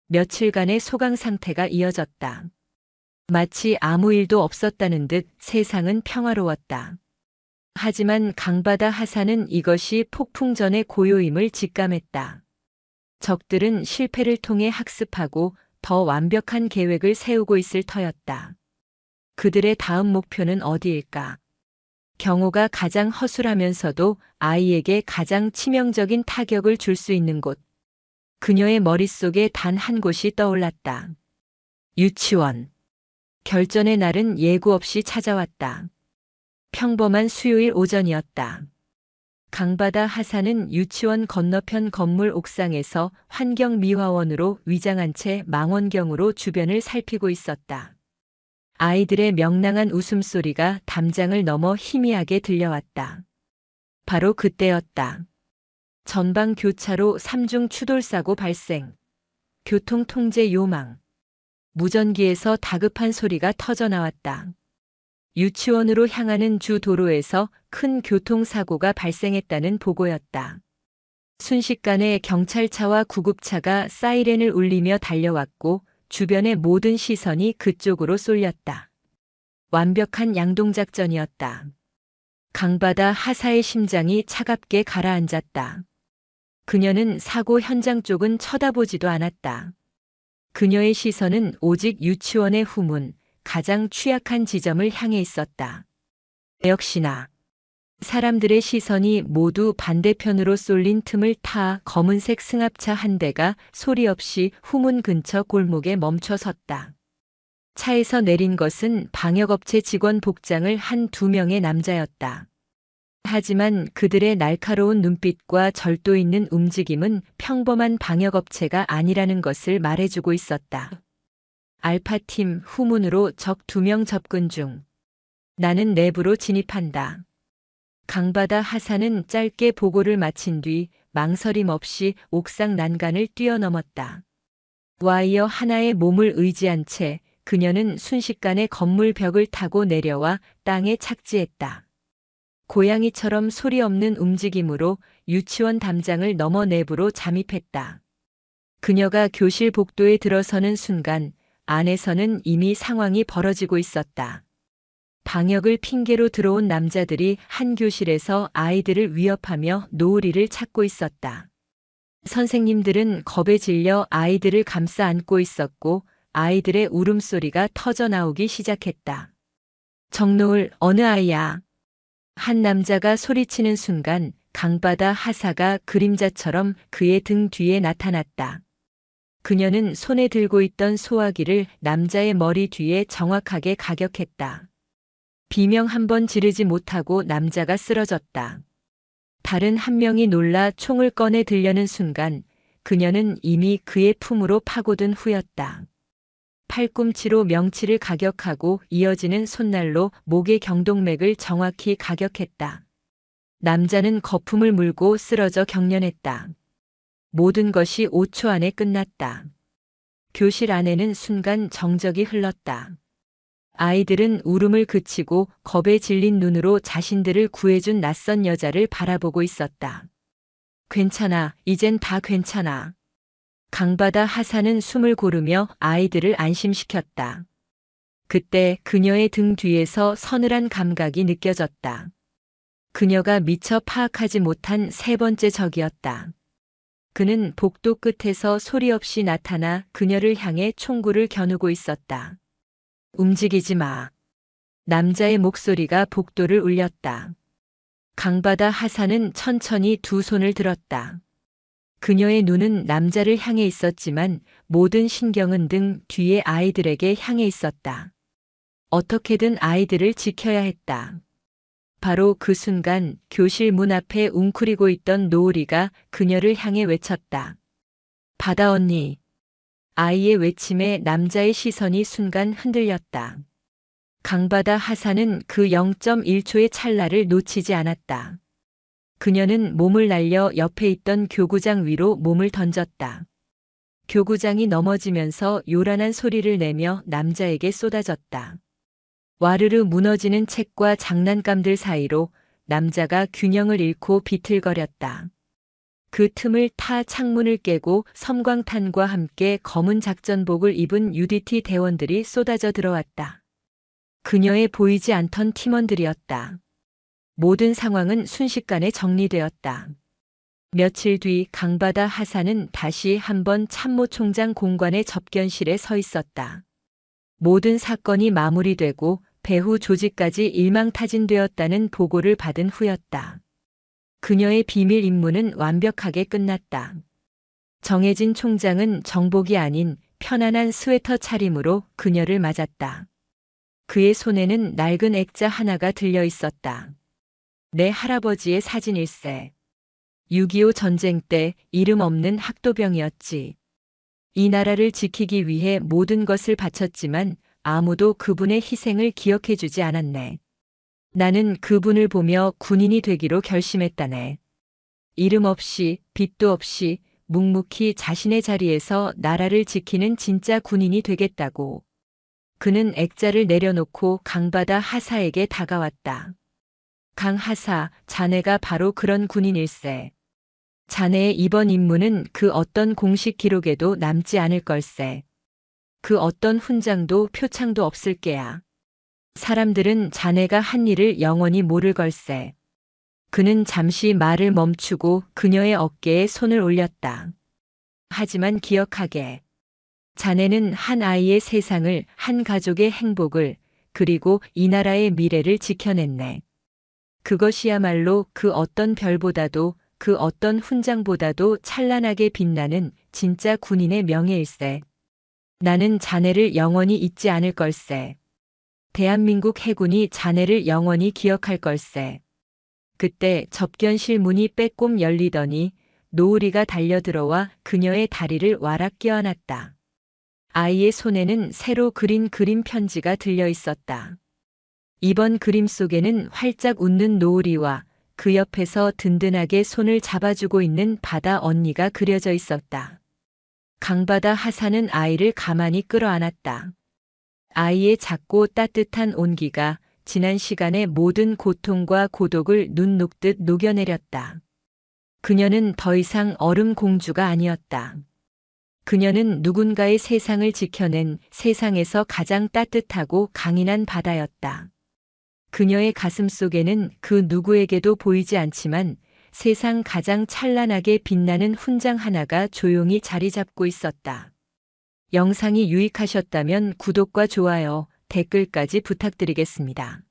며칠간의 소강 상태가 이어졌다. 마치 아무 일도 없었다는 듯 세상은 평화로웠다. 하지만 강바다 하사는 이것이 폭풍 전의 고요임을 직감했다. 적들은 실패를 통해 학습하고 더 완벽한 계획을 세우고 있을 터였다. 그들의 다음 목표는 어디일까? 경호가 가장 허술하면서도 아이에게 가장 치명적인 타격을 줄 수 있는 곳. 그녀의 머릿속에 단 한 곳이 떠올랐다. 유치원. 결전의 날은 예고 없이 찾아왔다. 평범한 수요일 오전이었다. 강바다 하사는 유치원 건너편 건물 옥상에서 환경미화원으로 위장한 채 망원경으로 주변을 살피고 있었다. 아이들의 명랑한 웃음소리가 담장을 넘어 희미하게 들려왔다. 바로 그때였다. 전방 교차로 3중 추돌사고 발생. 교통통제 요망. 무전기에서 다급한 소리가 터져 나왔다. 유치원으로 향하는 주 도로에서 큰 교통사고가 발생했다는 보고였다. 순식간에 경찰차와 구급차가 사이렌을 울리며 달려왔고 주변의 모든 시선이 그쪽으로 쏠렸다. 완벽한 양동작전이었다. 강바다 하사의 심장이 차갑게 가라앉았다. 그녀는 사고 현장 쪽은 쳐다보지도 않았다. 그녀의 시선은 오직 유치원의 후문, 가장 취약한 지점을 향해 있었다. 역시나 사람들의 시선이 모두 반대편으로 쏠린 틈을 타 검은색 승합차 한 대가 소리 없이 후문 근처 골목에 멈춰 섰다. 차에서 내린 것은 방역업체 직원 복장을 한 2명의 남자였다. 하지만 그들의 날카로운 눈빛과 절도 있는 움직임은 평범한 방역업체가 아니라는 것을 말해주고 있었다. 알파팀 후문으로 적 2명 접근 중. 나는 내부로 진입한다. 강바다 하사는 짧게 보고를 마친 뒤 망설임 없이 옥상 난간을 뛰어넘었다. 와이어 하나에 몸을 의지한 채 그녀는 순식간에 건물 벽을 타고 내려와 땅에 착지했다. 고양이처럼 소리 없는 움직임으로 유치원 담장을 넘어 내부로 잠입했다. 그녀가 교실 복도에 들어서는 순간 안에서는 이미 상황이 벌어지고 있었다. 방역을 핑계로 들어온 남자들이 한 교실에서 아이들을 위협하며 노을이를 찾고 있었다. 선생님들은 겁에 질려 아이들을 감싸 안고 있었고 아이들의 울음소리가 터져 나오기 시작했다. 정노을, 어느 아이야? 한 남자가 소리치는 순간 강바다 하사가 그림자처럼 그의 등 뒤에 나타났다. 그녀는 손에 들고 있던 소화기를 남자의 머리 뒤에 정확하게 가격했다. 비명 한 번 지르지 못하고 남자가 쓰러졌다. 다른 한 명이 놀라 총을 꺼내 들려는 순간 그녀는 이미 그의 품으로 파고든 후였다. 팔꿈치로 명치를 가격하고 이어지는 손날로 목의 경동맥을 정확히 가격했다. 남자는 거품을 물고 쓰러져 경련했다. 모든 것이 5초 안에 끝났다. 교실 안에는 순간 정적이 흘렀다. 아이들은 울음을 그치고 겁에 질린 눈으로 자신들을 구해준 낯선 여자를 바라보고 있었다. 괜찮아, 이젠 다 괜찮아. 강바다 하사는 숨을 고르며 아이들을 안심시켰다. 그때 그녀의 등 뒤에서 서늘한 감각이 느껴졌다. 그녀가 미처 파악하지 못한 세 번째 적이었다. 그는 복도 끝에서 소리 없이 나타나 그녀를 향해 총구를 겨누고 있었다. 움직이지 마. 남자의 목소리가 복도를 울렸다. 강바다 하사는 천천히 두 손을 들었다. 그녀의 눈은 남자를 향해 있었지만 모든 신경은 등 뒤의 아이들에게 향해 있었다. 어떻게든 아이들을 지켜야 했다. 바로 그 순간 교실 문 앞에 웅크리고 있던 노을이가 그녀를 향해 외쳤다. 바다 언니. 아이의 외침에 남자의 시선이 순간 흔들렸다. 강바다 하사는 그 0.1초의 찰나를 놓치지 않았다. 그녀는 몸을 날려 옆에 있던 교구장 위로 몸을 던졌다. 교구장이 넘어지면서 요란한 소리를 내며 남자에게 쏟아졌다. 와르르 무너지는 책과 장난감들 사이로 남자가 균형을 잃고 비틀거렸다. 그 틈을 타 창문을 깨고 섬광탄과 함께 검은 작전복을 입은 UDT 대원들이 쏟아져 들어왔다. 그녀의 보이지 않던 팀원들이었다. 모든 상황은 순식간에 정리되었다. 며칠 뒤 강바다 하사는 다시 한번 참모총장 공관의 접견실에 서 있었다. 모든 사건이 마무리되고 배후 조직까지 일망타진되었다는 보고를 받은 후였다. 그녀의 비밀 임무는 완벽하게 끝났다. 정해진 총장은 정복이 아닌 편안한 스웨터 차림으로 그녀를 맞았다. 그의 손에는 낡은 액자 하나가 들려 있었다. 내 할아버지의 사진일세. 6.25 전쟁 때 이름 없는 학도병이었지. 이 나라를 지키기 위해 모든 것을 바쳤지만 아무도 그분의 희생을 기억해주지 않았네. 나는 그분을 보며 군인이 되기로 결심했다네. 이름 없이 빚도 없이 묵묵히 자신의 자리에서 나라를 지키는 진짜 군인이 되겠다고. 그는 액자를 내려놓고 강바다 하사에게 다가왔다. 강 하사, 자네가 바로 그런 군인일세. 자네의 이번 임무는 그 어떤 공식 기록에도 남지 않을 걸세. 그 어떤 훈장도 표창도 없을 게야. 사람들은 자네가 한 일을 영원히 모를 걸세. 그는 잠시 말을 멈추고 그녀의 어깨에 손을 올렸다. 하지만 기억하게. 자네는 한 아이의 세상을, 한 가족의 행복을, 그리고 이 나라의 미래를 지켜냈네. 그것이야말로 그 어떤 별보다도 그 어떤 훈장보다도 찬란하게 빛나는 진짜 군인의 명예일세. 나는 자네를 영원히 잊지 않을 걸세. 대한민국 해군이 자네를 영원히 기억할 걸세. 그때 접견실 문이 빼꼼 열리더니 노을이가 달려들어와 그녀의 다리를 와락 껴안았다. 아이의 손에는 새로 그린 그림 편지가 들려 있었다. 이번 그림 속에는 활짝 웃는 노을이와 그 옆에서 든든하게 손을 잡아주고 있는 바다 언니가 그려져 있었다. 강바다 하사는 아이를 가만히 끌어안았다. 아이의 작고 따뜻한 온기가 지난 시간의 모든 고통과 고독을 눈 녹듯 녹여내렸다. 그녀는 더 이상 얼음 공주가 아니었다. 그녀는 누군가의 세상을 지켜낸 세상에서 가장 따뜻하고 강인한 바다였다. 그녀의 가슴 속에는 그 누구에게도 보이지 않지만 세상 가장 찬란하게 빛나는 훈장 하나가 조용히 자리 잡고 있었다. 영상이 유익하셨다면 구독과 좋아요, 댓글까지 부탁드리겠습니다.